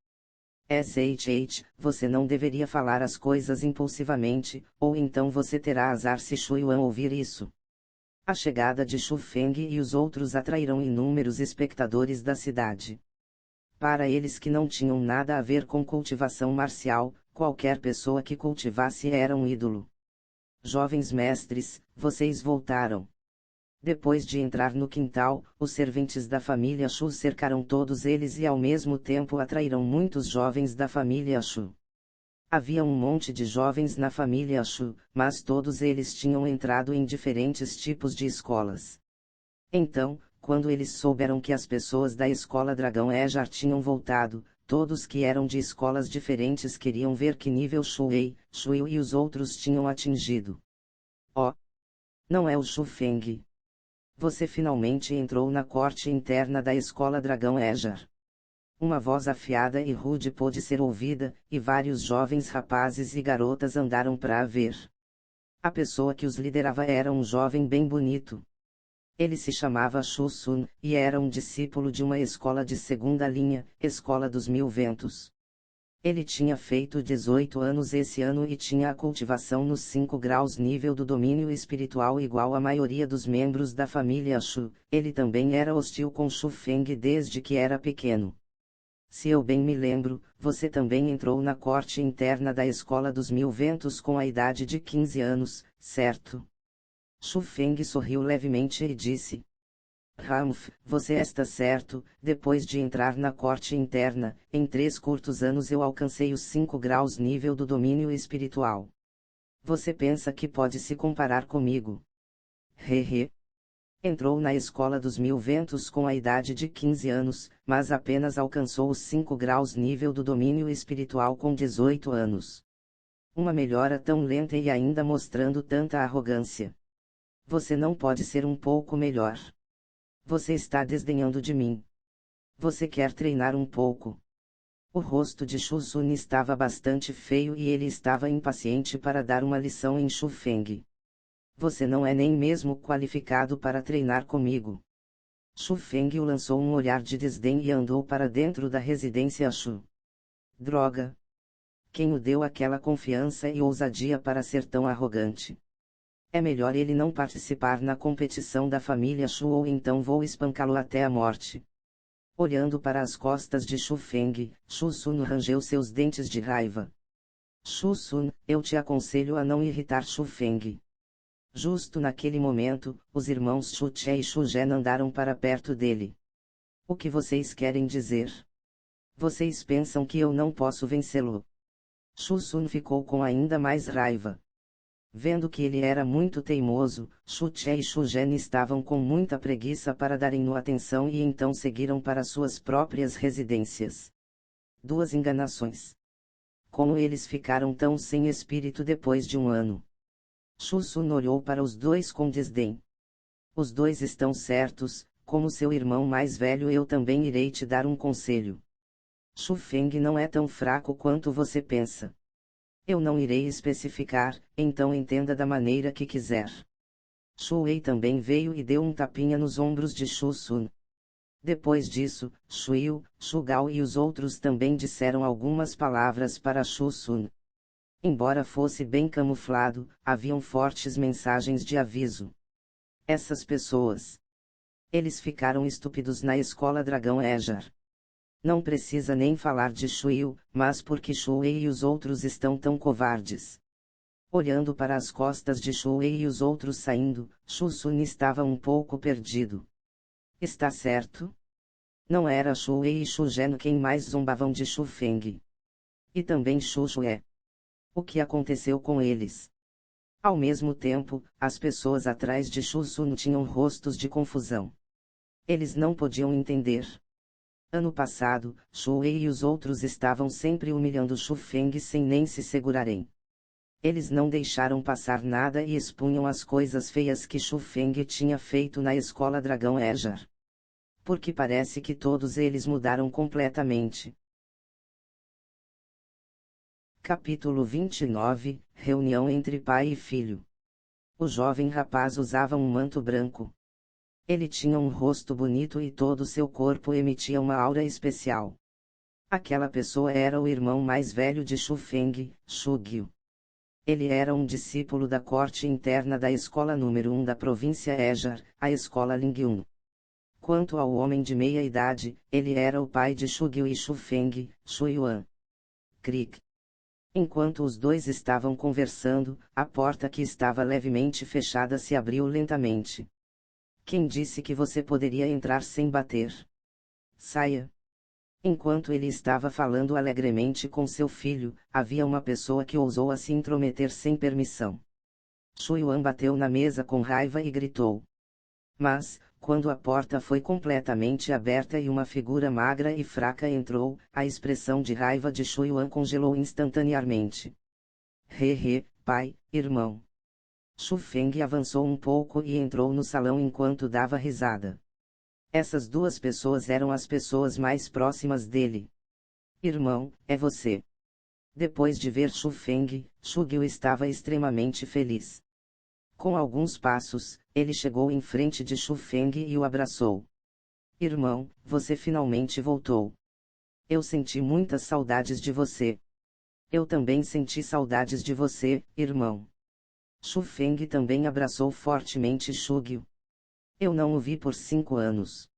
Você não deveria falar as coisas impulsivamente, ou então você terá azar se Shu Yuan ouvir isso. A chegada de Shu Feng e os outros atraíram inúmeros espectadores da cidade. Para eles que não tinham nada a ver com cultivação marcial, qualquer pessoa que cultivasse era um ídolo. Jovens mestres, vocês voltaram. Depois de entrar no quintal, os serventes da família Shu cercaram todos eles e ao mesmo tempo atraíram muitos jovens da família Shu. Havia um monte de jovens na família Shu, mas todos eles tinham entrado em diferentes tipos de escolas. Então, quando eles souberam que as pessoas da escola Dragão Ejar tinham voltado, todos que eram de escolas diferentes queriam ver que nível Shuei, Shuyu e os outros tinham atingido. Oh! Não é o Shu Feng. Você finalmente entrou na corte interna da escola Dragão Ejar. Uma voz afiada e rude pôde ser ouvida, e vários jovens rapazes e garotas andaram para a ver. A pessoa que os liderava era um jovem bem bonito. Ele se chamava Shu Sun, e era um discípulo de uma escola de segunda linha, Escola dos Mil Ventos. Ele tinha feito 18 anos esse ano e tinha a cultivação nos 5 graus nível do domínio espiritual igual à maioria dos membros da família Shu. Ele também era hostil com Shu Feng desde que era pequeno. Se eu bem me lembro, você também entrou na corte interna da Escola dos Mil Ventos com a idade de 15 anos, certo? Shu Feng sorriu levemente e disse: Ramf, você está certo, depois de entrar na corte interna, em 3 curtos anos eu alcancei os 5 graus nível do domínio espiritual. Você pensa que pode se comparar comigo? Hehe. Entrou na escola dos Mil Ventos com a idade de 15 anos, mas apenas alcançou os 5 graus nível do domínio espiritual com 18 anos. Uma melhora tão lenta e ainda mostrando tanta arrogância. Você não pode ser um pouco melhor. Você está desdenhando de mim. Você quer treinar um pouco. O rosto de Shu Sun estava bastante feio e ele estava impaciente para dar uma lição em Shu Feng. Você não é nem mesmo qualificado para treinar comigo. Shu Feng o lançou um olhar de desdém e andou para dentro da residência Shu. Droga! Quem o deu aquela confiança e ousadia para ser tão arrogante? É melhor ele não participar na competição da família Shu ou então vou espancá-lo até a morte. Olhando para as costas de Shu Feng, Shu Sun rangeu seus dentes de raiva. Shu Sun, eu te aconselho a não irritar Shu Feng. Justo naquele momento, os irmãos Shu Che e Shu Zhen andaram para perto dele. O que vocês querem dizer? Vocês pensam que eu não posso vencê-lo? Shu Sun ficou com ainda mais raiva. Vendo que ele era muito teimoso, Shu Che e Shu Zhen estavam com muita preguiça para darem-no atenção e então seguiram para suas próprias residências. 2 enganações. Como eles ficaram tão sem espírito depois de um ano? Shu Sun olhou para os dois com desdém. Os dois estão certos, como seu irmão mais velho eu também irei te dar um conselho. Shu Feng não é tão fraco quanto você pensa. Eu não irei especificar, então entenda da maneira que quiser. Shu Wei também veio e deu um tapinha nos ombros de Shu Sun. Depois disso, Shu Yu, Shu Gao e os outros também disseram algumas palavras para Shu Sun. Embora fosse bem camuflado, haviam fortes mensagens de aviso. Essas pessoas. Eles ficaram estúpidos na escola Dragão Ejar. Não precisa nem falar de Shu Yu, mas porque Shu Wei e os outros estão tão covardes. Olhando para as costas de Shu Wei e os outros saindo, Shu Sun estava um pouco perdido. Está certo? Não era Shu Wei e Shu Zhen quem mais zombavam de Shu Feng. E também Shu Shue. O que aconteceu com eles? Ao mesmo tempo, as pessoas atrás de Shu Sun tinham rostos de confusão. Eles não podiam entender. Ano passado, Shu Wei e os outros estavam sempre humilhando Shu Feng sem nem se segurarem. Eles não deixaram passar nada e expunham as coisas feias que Shu Feng tinha feito na escola Dragão Ejar. Porque parece que todos eles mudaram completamente. Capítulo 29, Reunião entre pai e filho. O jovem rapaz usava um manto branco. Ele tinha um rosto bonito e todo seu corpo emitia uma aura especial. Aquela pessoa era o irmão mais velho de Shu Feng, Shu Gyu. Ele era um discípulo da corte interna da escola número 1 da província Ejar, a escola Lingyun. Quanto ao homem de meia idade, ele era o pai de Shu Gyu e Shu Feng, Shu Yuan. Crick. Enquanto os dois estavam conversando, a porta que estava levemente fechada se abriu lentamente. Quem disse que você poderia entrar sem bater? Saia. Enquanto ele estava falando alegremente com seu filho, havia uma pessoa que ousou a se intrometer sem permissão. Shu Yuan bateu na mesa com raiva e gritou. Mas, quando a porta foi completamente aberta e uma figura magra e fraca entrou, a expressão de raiva de Shu Yuan congelou instantaneamente. Pai, irmão. Shu Feng avançou um pouco e entrou no salão enquanto dava risada. Essas duas pessoas eram as pessoas mais próximas dele. Irmão, é você. Depois de ver Shu Feng, Shu Gyu estava extremamente feliz. Com alguns passos, ele chegou em frente de Shu Feng e o abraçou. Irmão, você finalmente voltou. Eu senti muitas saudades de você. Eu também senti saudades de você, irmão. Shu Feng também abraçou fortemente Shu Gyu. Eu não o vi por 5 anos.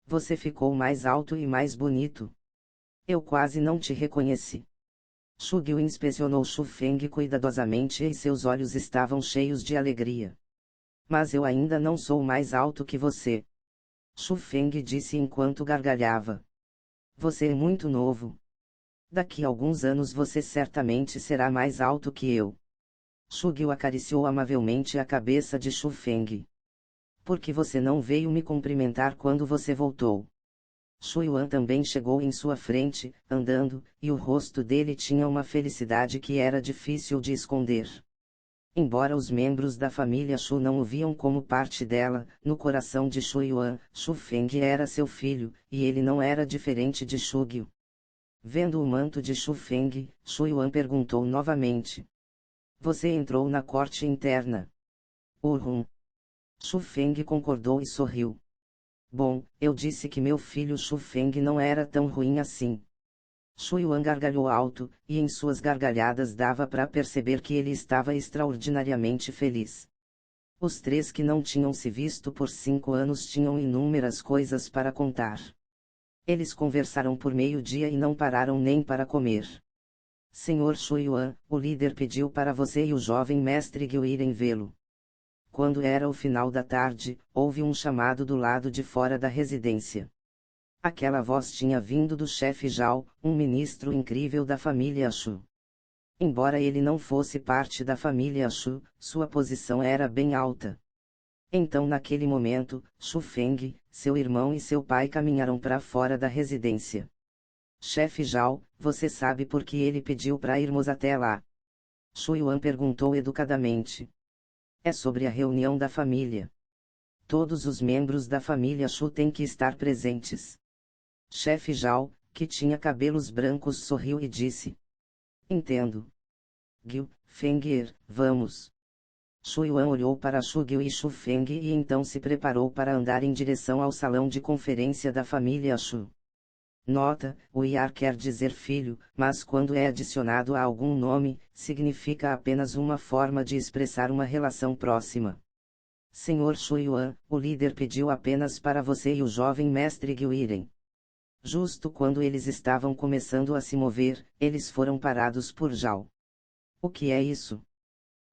Você ficou mais alto e mais bonito. Eu quase não te reconheci. Shu Gyu inspecionou Shu Feng cuidadosamente e seus olhos estavam cheios de alegria. Mas eu ainda não sou mais alto que você. Shu Feng disse enquanto gargalhava. Você é muito novo. Daqui a alguns anos você certamente será mais alto que eu. Shu Gyu acariciou amavelmente a cabeça de Shu Feng. Por que você não veio me cumprimentar quando você voltou? Shu Yuan também chegou em sua frente, andando, e o rosto dele tinha uma felicidade que era difícil de esconder. Embora os membros da família Shu não o viam como parte dela, no coração de Shu Yuan, Shu Feng era seu filho, e ele não era diferente de Shu Gyu. Vendo o manto de Shu Feng, Shu Yuan perguntou novamente. Você entrou na corte interna? Shu Feng concordou e sorriu. Bom, eu disse que meu filho Shu Feng não era tão ruim assim. Shu Yuan gargalhou alto, e em suas gargalhadas dava para perceber que ele estava extraordinariamente feliz. Os três que não tinham se visto por 5 anos tinham inúmeras coisas para contar. Eles conversaram por meio-dia e não pararam nem para comer. Senhor Shu Yuan, o líder pediu para você e o jovem mestre Gyu irem vê-lo. Quando era o final da tarde, houve um chamado do lado de fora da residência. Aquela voz tinha vindo do chefe Zhao, um ministro incrível da família Shu. Embora ele não fosse parte da família Shu, sua posição era bem alta. Então naquele momento, Shu Feng, seu irmão e seu pai caminharam para fora da residência. Chefe Zhao, você sabe por que ele pediu para irmos até lá? Shu Yuan perguntou educadamente. É sobre a reunião da família. Todos os membros da família Shu têm que estar presentes. Chefe Zhao, que tinha cabelos brancos, sorriu e disse: Entendo. Gil, Feng, vamos. Shu Yuan olhou para Shu Gil e Shu Feng e então se preparou para andar em direção ao salão de conferência da família Shu. Nota: o Yar quer dizer filho, mas quando é adicionado a algum nome, significa apenas uma forma de expressar uma relação próxima. Senhor Shu Yuan, o líder pediu apenas para você e o jovem mestre Gil irem. Justo quando eles estavam começando a se mover, eles foram parados por Zhao. O que é isso?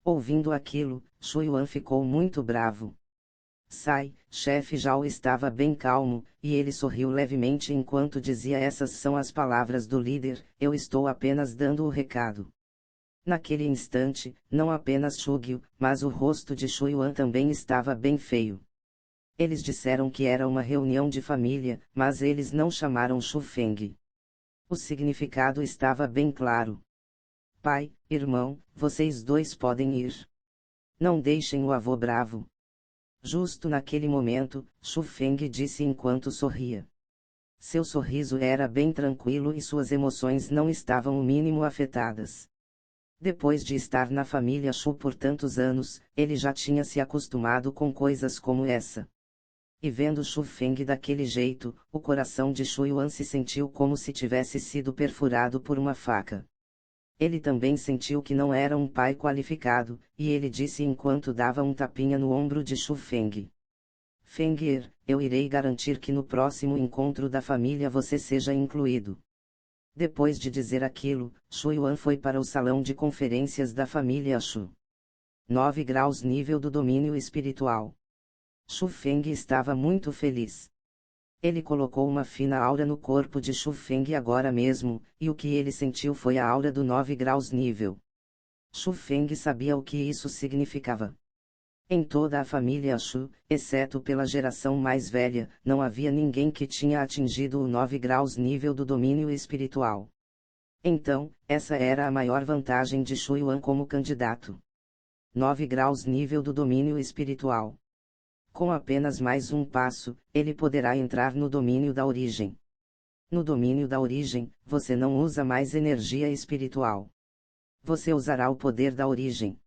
Ouvindo aquilo, Shu Yuan ficou muito bravo. Sai, chefe Zhao estava bem calmo, e ele sorriu levemente enquanto dizia: essas são as palavras do líder, eu estou apenas dando o recado. Naquele instante, não apenas Shu Gil, mas o rosto de Shu Yuan também estava bem feio. Eles disseram que era uma reunião de família, mas eles não chamaram Shu Feng. O significado estava bem claro. Pai, irmão, vocês dois podem ir. Não deixem o avô bravo. Justo naquele momento, Shu Feng disse enquanto sorria. Seu sorriso era bem tranquilo e suas emoções não estavam o mínimo afetadas. Depois de estar na família Shu por tantos anos, ele já tinha se acostumado com coisas como essa. E vendo Shu Feng daquele jeito, o coração de Shu Yuan se sentiu como se tivesse sido perfurado por uma faca. Ele também sentiu que não era um pai qualificado, e ele disse enquanto dava um tapinha no ombro de Shu Feng. Feng, eu irei garantir que no próximo encontro da família você seja incluído. Depois de dizer aquilo, Shu Yuan foi para o salão de conferências da família Shu. 9 graus nível do domínio espiritual. Shu Feng estava muito feliz. Ele colocou uma fina aura no corpo de Shu Feng agora mesmo, e o que ele sentiu foi a aura do 9 graus nível. Shu Feng sabia o que isso significava. Em toda a família Shu, exceto pela geração mais velha, não havia ninguém que tinha atingido o 9 graus nível do domínio espiritual. Então, essa era a maior vantagem de Shu Yuan como candidato. 9 graus nível do domínio espiritual. Com apenas mais um passo, ele poderá entrar no domínio da origem. No domínio da origem, você não usa mais energia espiritual. Você usará o poder da origem.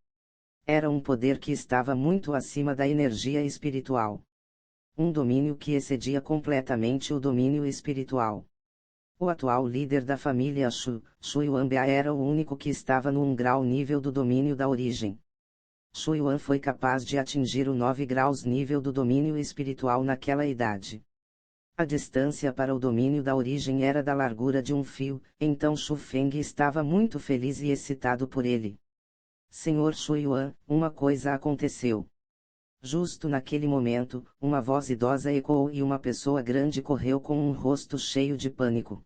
Era um poder que estava muito acima da energia espiritual. Um domínio que excedia completamente o domínio espiritual. O atual líder da família Shu, Shu Yuanbia, era o único que estava no 1 grau nível do domínio da origem. Shu Yuan foi capaz de atingir o 9 graus nível do domínio espiritual naquela idade. A distância para o domínio da origem era da largura de um fio, então Shu Feng estava muito feliz e excitado por ele. Senhor Shu Yuan, uma coisa aconteceu. Justo naquele momento, uma voz idosa ecoou e uma pessoa grande correu com um rosto cheio de pânico.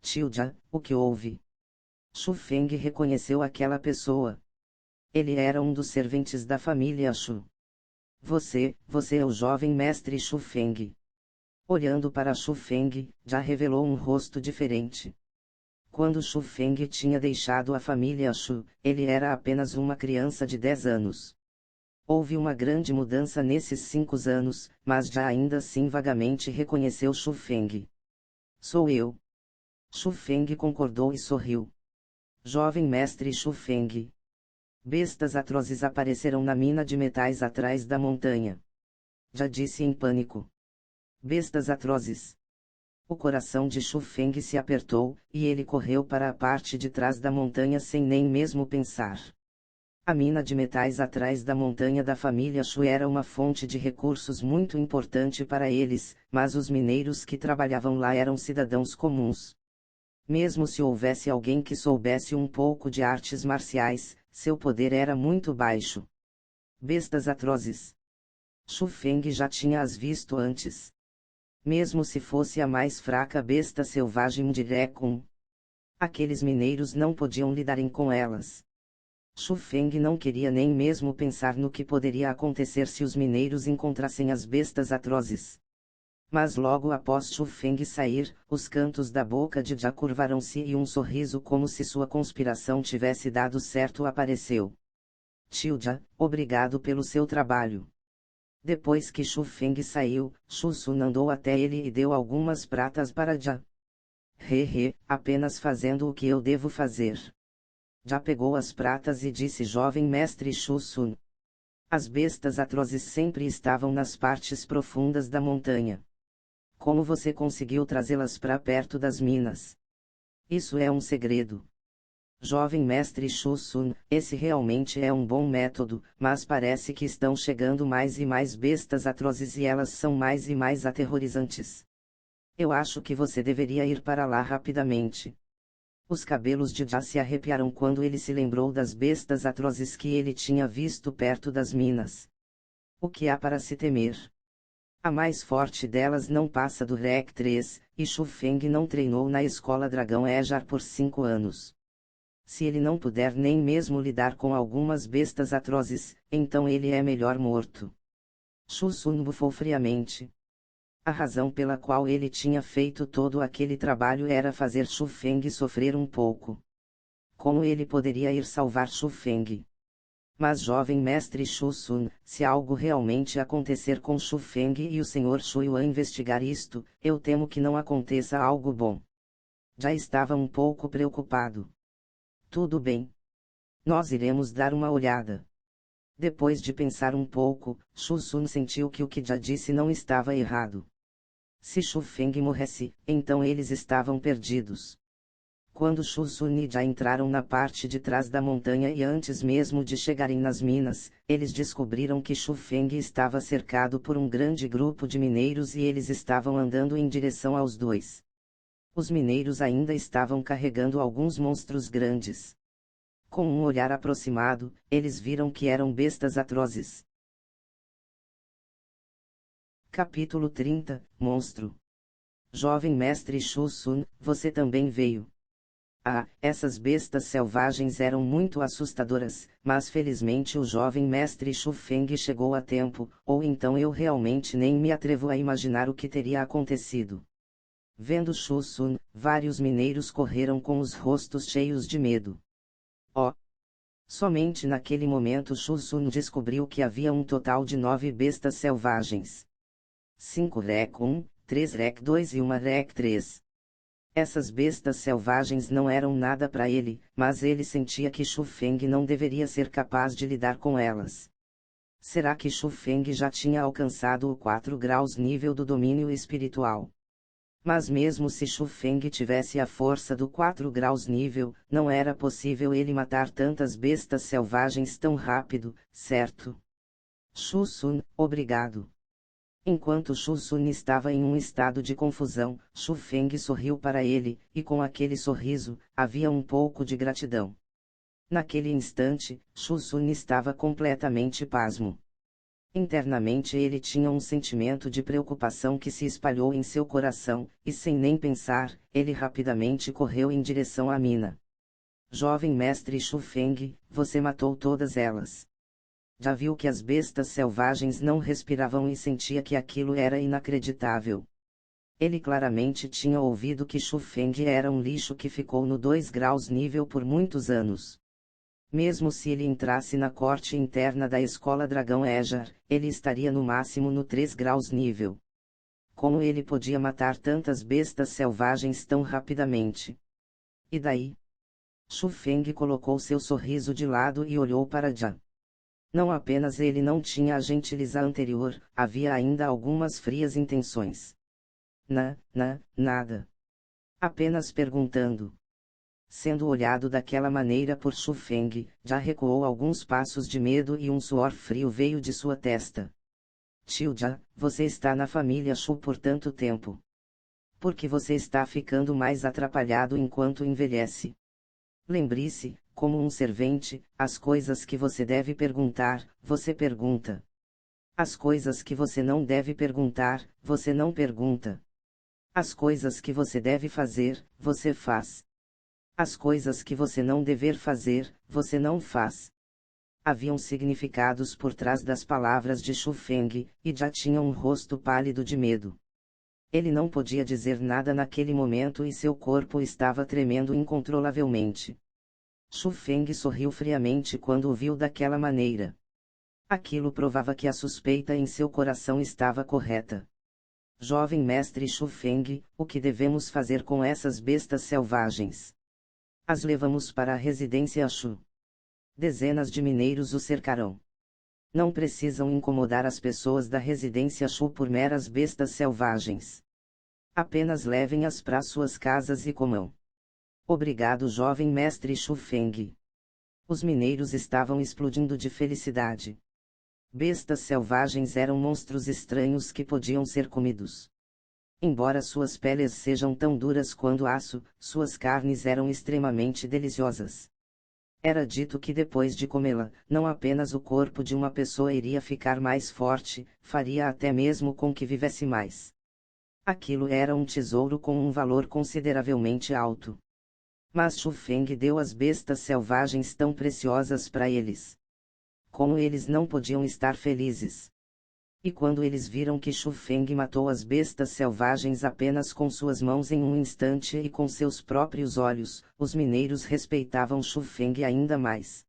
Tilda, o que houve? Shu Feng reconheceu aquela pessoa. Ele era um dos serventes da família Shu. Você é o jovem mestre Shu Feng. Olhando para Shu Feng, já revelou um rosto diferente. Quando Shu Feng tinha deixado a família Shu, ele era apenas uma criança de 10 anos. Houve uma grande mudança nesses 5 anos, mas já ainda assim vagamente reconheceu Shu Feng. Sou eu. Shu Feng concordou e sorriu. Jovem mestre Shu Feng. Bestas atrozes apareceram na mina de metais atrás da montanha. Já disse em pânico. Bestas atrozes. O coração de Shu Feng se apertou, e ele correu para a parte de trás da montanha sem nem mesmo pensar. A mina de metais atrás da montanha da família Shu era uma fonte de recursos muito importante para eles, mas os mineiros que trabalhavam lá eram cidadãos comuns. Mesmo se houvesse alguém que soubesse um pouco de artes marciais, seu poder era muito baixo. Bestas atrozes. Shu Feng já tinha as visto antes. Mesmo se fosse a mais fraca besta selvagem de Rekun. Aqueles mineiros não podiam lidarem com elas. Shu Feng não queria nem mesmo pensar no que poderia acontecer se os mineiros encontrassem as bestas atrozes. Mas logo após Shu Feng sair, os cantos da boca de Jia curvaram-se e um sorriso como se sua conspiração tivesse dado certo apareceu. Tilda, obrigado pelo seu trabalho. Depois que Shu Feng saiu, Shu Sun andou até ele e deu algumas pratas para Jia. apenas fazendo o que eu devo fazer. Já pegou as pratas e disse jovem mestre Shu Sun. As bestas atrozes sempre estavam nas partes profundas da montanha. Como você conseguiu trazê-las para perto das minas? Isso é um segredo. Jovem mestre Shu Sun, esse realmente é um bom método, mas parece que estão chegando mais e mais bestas atrozes e elas são mais e mais aterrorizantes. Eu acho que você deveria ir para lá rapidamente. Os cabelos de Ja se arrepiaram quando ele se lembrou das bestas atrozes que ele tinha visto perto das minas. O que há para se temer? A mais forte delas não passa do REC 3, e Shu Feng não treinou na escola Dragão Ejar por 5 anos. Se ele não puder nem mesmo lidar com algumas bestas atrozes, então ele é melhor morto. Shu Sun bufou friamente. A razão pela qual ele tinha feito todo aquele trabalho era fazer Shu Feng sofrer um pouco. Como ele poderia ir salvar Shu Feng? Mas jovem mestre Shu Sun, se algo realmente acontecer com Shu Feng e o Sr. Shu Yuan investigar isto, eu temo que não aconteça algo bom. Já estava um pouco preocupado. Tudo bem. Nós iremos dar uma olhada. Depois de pensar um pouco, Shu Sun sentiu que o que já disse não estava errado. Se Shu Feng morresse, então eles estavam perdidos. Quando Shu Sun e Ja entraram na parte de trás da montanha e antes mesmo de chegarem nas minas, eles descobriram que Shu Feng estava cercado por um grande grupo de mineiros e eles estavam andando em direção aos dois. Os mineiros ainda estavam carregando alguns monstros grandes. Com um olhar aproximado, eles viram que eram bestas atrozes. Capítulo 30, Monstro. Jovem mestre Shu Sun, você também veio. Ah, essas bestas selvagens eram muito assustadoras, mas felizmente o jovem mestre Shu Feng chegou a tempo, ou então eu realmente nem me atrevo a imaginar o que teria acontecido. Vendo Shu Sun, vários mineiros correram com os rostos cheios de medo. Oh! Somente naquele momento Shu Sun descobriu que havia um total de 9 bestas selvagens. 5 REC 1, 3 REC 2 e 1 REC 3. Essas bestas selvagens não eram nada para ele, mas ele sentia que Shu Feng não deveria ser capaz de lidar com elas. Será que Shu Feng já tinha alcançado o 4 graus nível do domínio espiritual? Mas mesmo se Shu Feng tivesse a força do 4 graus nível, não era possível ele matar tantas bestas selvagens tão rápido, certo? Shu Sun, obrigado. Enquanto Shu Sun estava em um estado de confusão, Shu Feng sorriu para ele, e com aquele sorriso, havia um pouco de gratidão. Naquele instante, Shu Sun estava completamente pasmo. Internamente ele tinha um sentimento de preocupação que se espalhou em seu coração, e sem nem pensar, ele rapidamente correu em direção à mina. Jovem mestre Shu Feng, você matou todas elas. Já viu que as bestas selvagens não respiravam e sentia que aquilo era inacreditável. Ele claramente tinha ouvido que Shu Feng era um lixo que ficou no 2 graus nível por muitos anos. Mesmo se ele entrasse na corte interna da escola Dragão Ejar, ele estaria no máximo no 3 graus nível. Como ele podia matar tantas bestas selvagens tão rapidamente? E daí? Shu Feng colocou seu sorriso de lado e olhou para Ja. Não apenas ele não tinha a gentileza anterior, havia ainda algumas frias intenções. Nada. Apenas perguntando. Sendo olhado daquela maneira por Shu Feng, já recuou alguns passos de medo e um suor frio veio de sua testa. Tio Ja, você está na família Shu por tanto tempo. Por que você está ficando mais atrapalhado enquanto envelhece? Lembre-se, como um servente, as coisas que você deve perguntar, você pergunta. As coisas que você não deve perguntar, você não pergunta. As coisas que você deve fazer, você faz. As coisas que você não dever fazer, você não faz. Haviam significados por trás das palavras de Shu Feng, e já tinha um rosto pálido de medo. Ele não podia dizer nada naquele momento e seu corpo estava tremendo incontrolavelmente. Shu Feng sorriu friamente quando o viu daquela maneira. Aquilo provava que a suspeita em seu coração estava correta. Jovem mestre Shu Feng, o que devemos fazer com essas bestas selvagens? As levamos para a residência Shu. Dezenas de mineiros o cercarão. Não precisam incomodar as pessoas da residência Shu por meras bestas selvagens. Apenas levem-as para suas casas e comam. Obrigado, jovem mestre Shu Feng. Os mineiros estavam explodindo de felicidade. Bestas selvagens eram monstros estranhos que podiam ser comidos. Embora suas peles sejam tão duras quanto aço, suas carnes eram extremamente deliciosas. Era dito que depois de comê-la, não apenas o corpo de uma pessoa iria ficar mais forte, faria até mesmo com que vivesse mais. Aquilo era um tesouro com um valor consideravelmente alto. Mas Shu Feng deu as bestas selvagens tão preciosas para eles. Como eles não podiam estar felizes? E quando eles viram que Shu Feng matou as bestas selvagens apenas com suas mãos em um instante e com seus próprios olhos, os mineiros respeitavam Shu Feng ainda mais.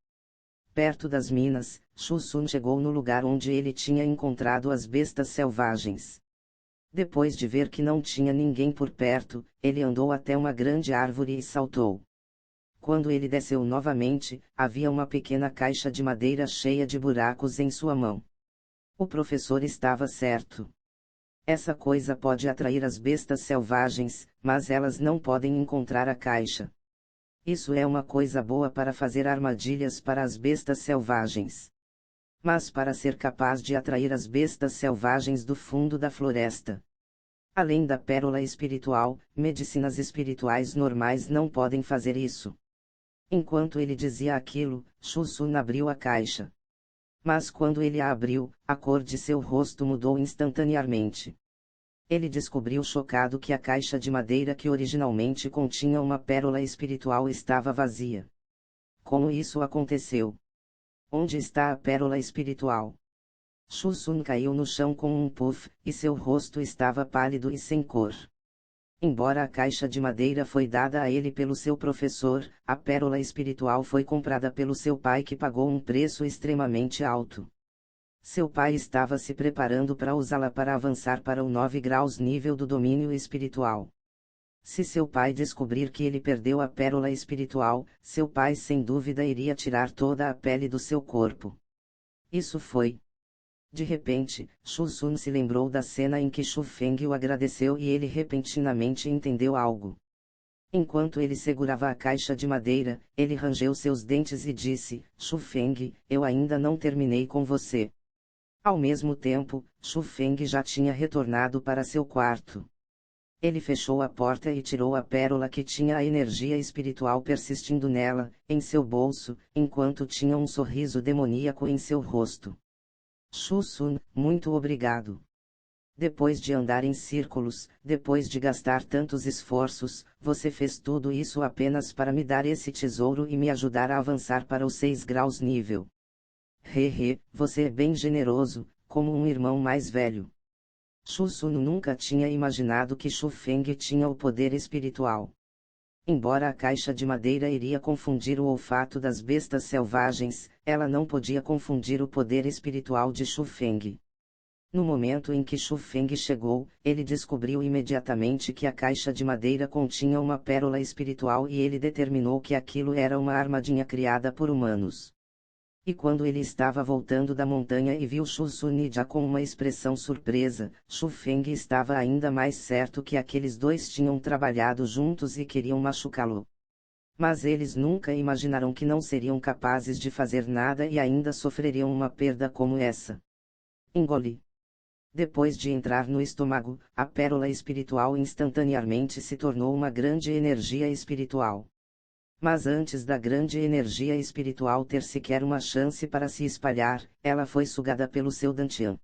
Perto das minas, Shu Sun chegou no lugar onde ele tinha encontrado as bestas selvagens. Depois de ver que não tinha ninguém por perto, ele andou até uma grande árvore e saltou. Quando ele desceu novamente, havia uma pequena caixa de madeira cheia de buracos em sua mão. O professor estava certo. Essa coisa pode atrair as bestas selvagens, mas elas não podem encontrar a caixa. Isso é uma coisa boa para fazer armadilhas para as bestas selvagens. Mas para ser capaz de atrair as bestas selvagens do fundo da floresta. Além da pérola espiritual, medicinas espirituais normais não podem fazer isso. Enquanto ele dizia aquilo, Shu Sun abriu a caixa. Mas quando ele a abriu, a cor de seu rosto mudou instantaneamente. Ele descobriu chocado que a caixa de madeira que originalmente continha uma pérola espiritual estava vazia. Como isso aconteceu? Onde está a pérola espiritual? Shu Sun caiu no chão com um puff, e seu rosto estava pálido e sem cor. Embora a caixa de madeira foi dada a ele pelo seu professor, a pérola espiritual foi comprada pelo seu pai que pagou um preço extremamente alto. Seu pai estava se preparando para usá-la para avançar para o 9 graus nível do domínio espiritual. Se seu pai descobrir que ele perdeu a pérola espiritual, seu pai sem dúvida iria tirar toda a pele do seu corpo. Isso foi. De repente, Shu Sun se lembrou da cena em que Shu Feng o agradeceu e ele repentinamente entendeu algo. Enquanto ele segurava a caixa de madeira, ele rangeu seus dentes e disse: Shu Feng, eu ainda não terminei com você. Ao mesmo tempo, Shu Feng já tinha retornado para seu quarto. Ele fechou a porta e tirou a pérola que tinha a energia espiritual persistindo nela, em seu bolso, enquanto tinha um sorriso demoníaco em seu rosto. Shu Sun, muito obrigado. Depois de andar em círculos, depois de gastar tantos esforços, você fez tudo isso apenas para me dar esse tesouro e me ajudar a avançar para os 6 graus nível. Você é bem generoso, como um irmão mais velho. Shu Sun nunca tinha imaginado que Shu Feng tinha o poder espiritual. Embora a caixa de madeira iria confundir o olfato das bestas selvagens, ela não podia confundir o poder espiritual de Shu Feng. No momento em que Shu Feng chegou, ele descobriu imediatamente que a caixa de madeira continha uma pérola espiritual e ele determinou que aquilo era uma armadilha criada por humanos. E quando ele estava voltando da montanha e viu Shu Sun já com uma expressão surpresa, Shu Feng estava ainda mais certo que aqueles dois tinham trabalhado juntos e queriam machucá-lo. Mas eles nunca imaginaram que não seriam capazes de fazer nada e ainda sofreriam uma perda como essa. Engole. Depois de entrar no estômago, a pérola espiritual instantaneamente se tornou uma grande energia espiritual. Mas antes da grande energia espiritual ter sequer uma chance para se espalhar, ela foi sugada pelo seu dantian.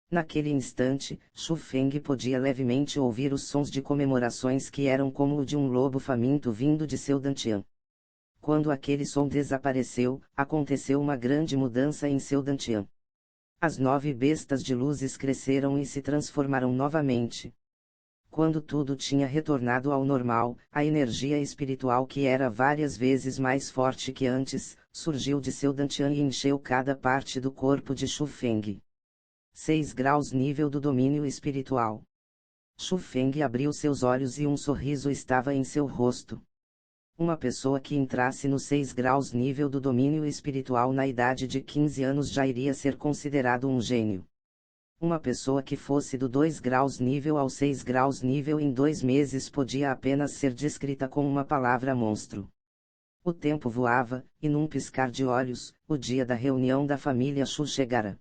Naquele instante, Shu Feng podia levemente ouvir os sons de comemorações que eram como o de um lobo faminto vindo de seu dantian. Quando aquele som desapareceu, aconteceu uma grande mudança em seu dantian. As 9 bestas de luzes cresceram e se transformaram novamente. Quando tudo tinha retornado ao normal, a energia espiritual que era várias vezes mais forte que antes, surgiu de seu dantian e encheu cada parte do corpo de Shu Feng. 6 graus nível do domínio espiritual. Shu Feng abriu seus olhos e um sorriso estava em seu rosto. Uma pessoa que entrasse nos 6 graus nível do domínio espiritual na idade de 15 anos já iria ser considerado um gênio. Uma pessoa que fosse do 2 graus nível ao 6 graus nível em 2 meses podia apenas ser descrita com uma palavra monstro. O tempo voava, e num piscar de olhos, o dia da reunião da família Shu chegara.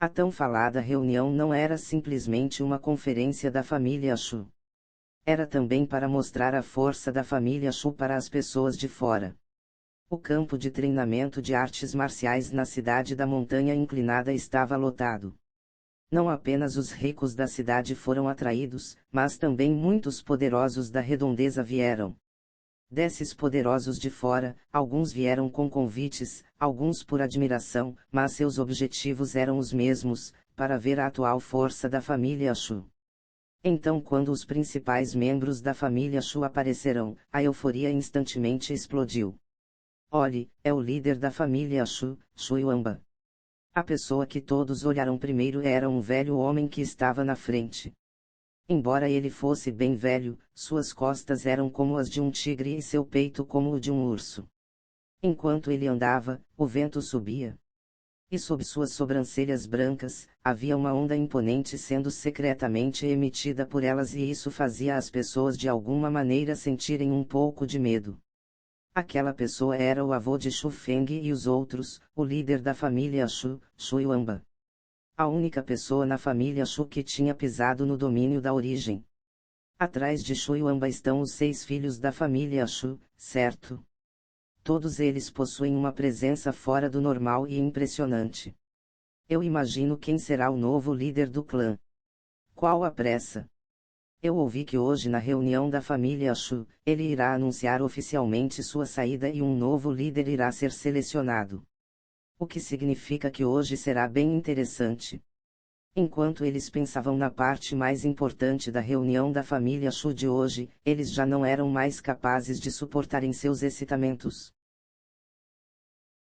A tão falada reunião não era simplesmente uma conferência da família Shu. Era também para mostrar a força da família Shu para as pessoas de fora. O campo de treinamento de artes marciais na cidade da Montanha Inclinada estava lotado. Não apenas os ricos da cidade foram atraídos, mas também muitos poderosos da redondeza vieram. Desses poderosos de fora, alguns vieram com convites, alguns por admiração, mas seus objetivos eram os mesmos, para ver a atual força da família Shu. Então, quando os principais membros da família Shu apareceram, a euforia instantemente explodiu. Olhe, é o líder da família Shu, Shu Yuanba. A pessoa que todos olharam primeiro era um velho homem que estava na frente. Embora ele fosse bem velho, suas costas eram como as de um tigre e seu peito como o de um urso. Enquanto ele andava, o vento subia. E sob suas sobrancelhas brancas, havia uma onda imponente sendo secretamente emitida por elas e isso fazia as pessoas de alguma maneira sentirem um pouco de medo. Aquela pessoa era o avô de Shu Feng e os outros, o líder da família Shu, Shu Yuanba. A única pessoa na família Shu que tinha pisado no domínio da origem. Atrás de Shu Yuanba estão os 6 filhos da família Shu, certo? Todos eles possuem uma presença fora do normal e impressionante. Eu imagino quem será o novo líder do clã. Qual a pressa? Eu ouvi que hoje na reunião da família Shu, ele irá anunciar oficialmente sua saída e um novo líder irá ser selecionado. O que significa que hoje será bem interessante. Enquanto eles pensavam na parte mais importante da reunião da família Shu de hoje, eles já não eram mais capazes de suportarem seus excitamentos.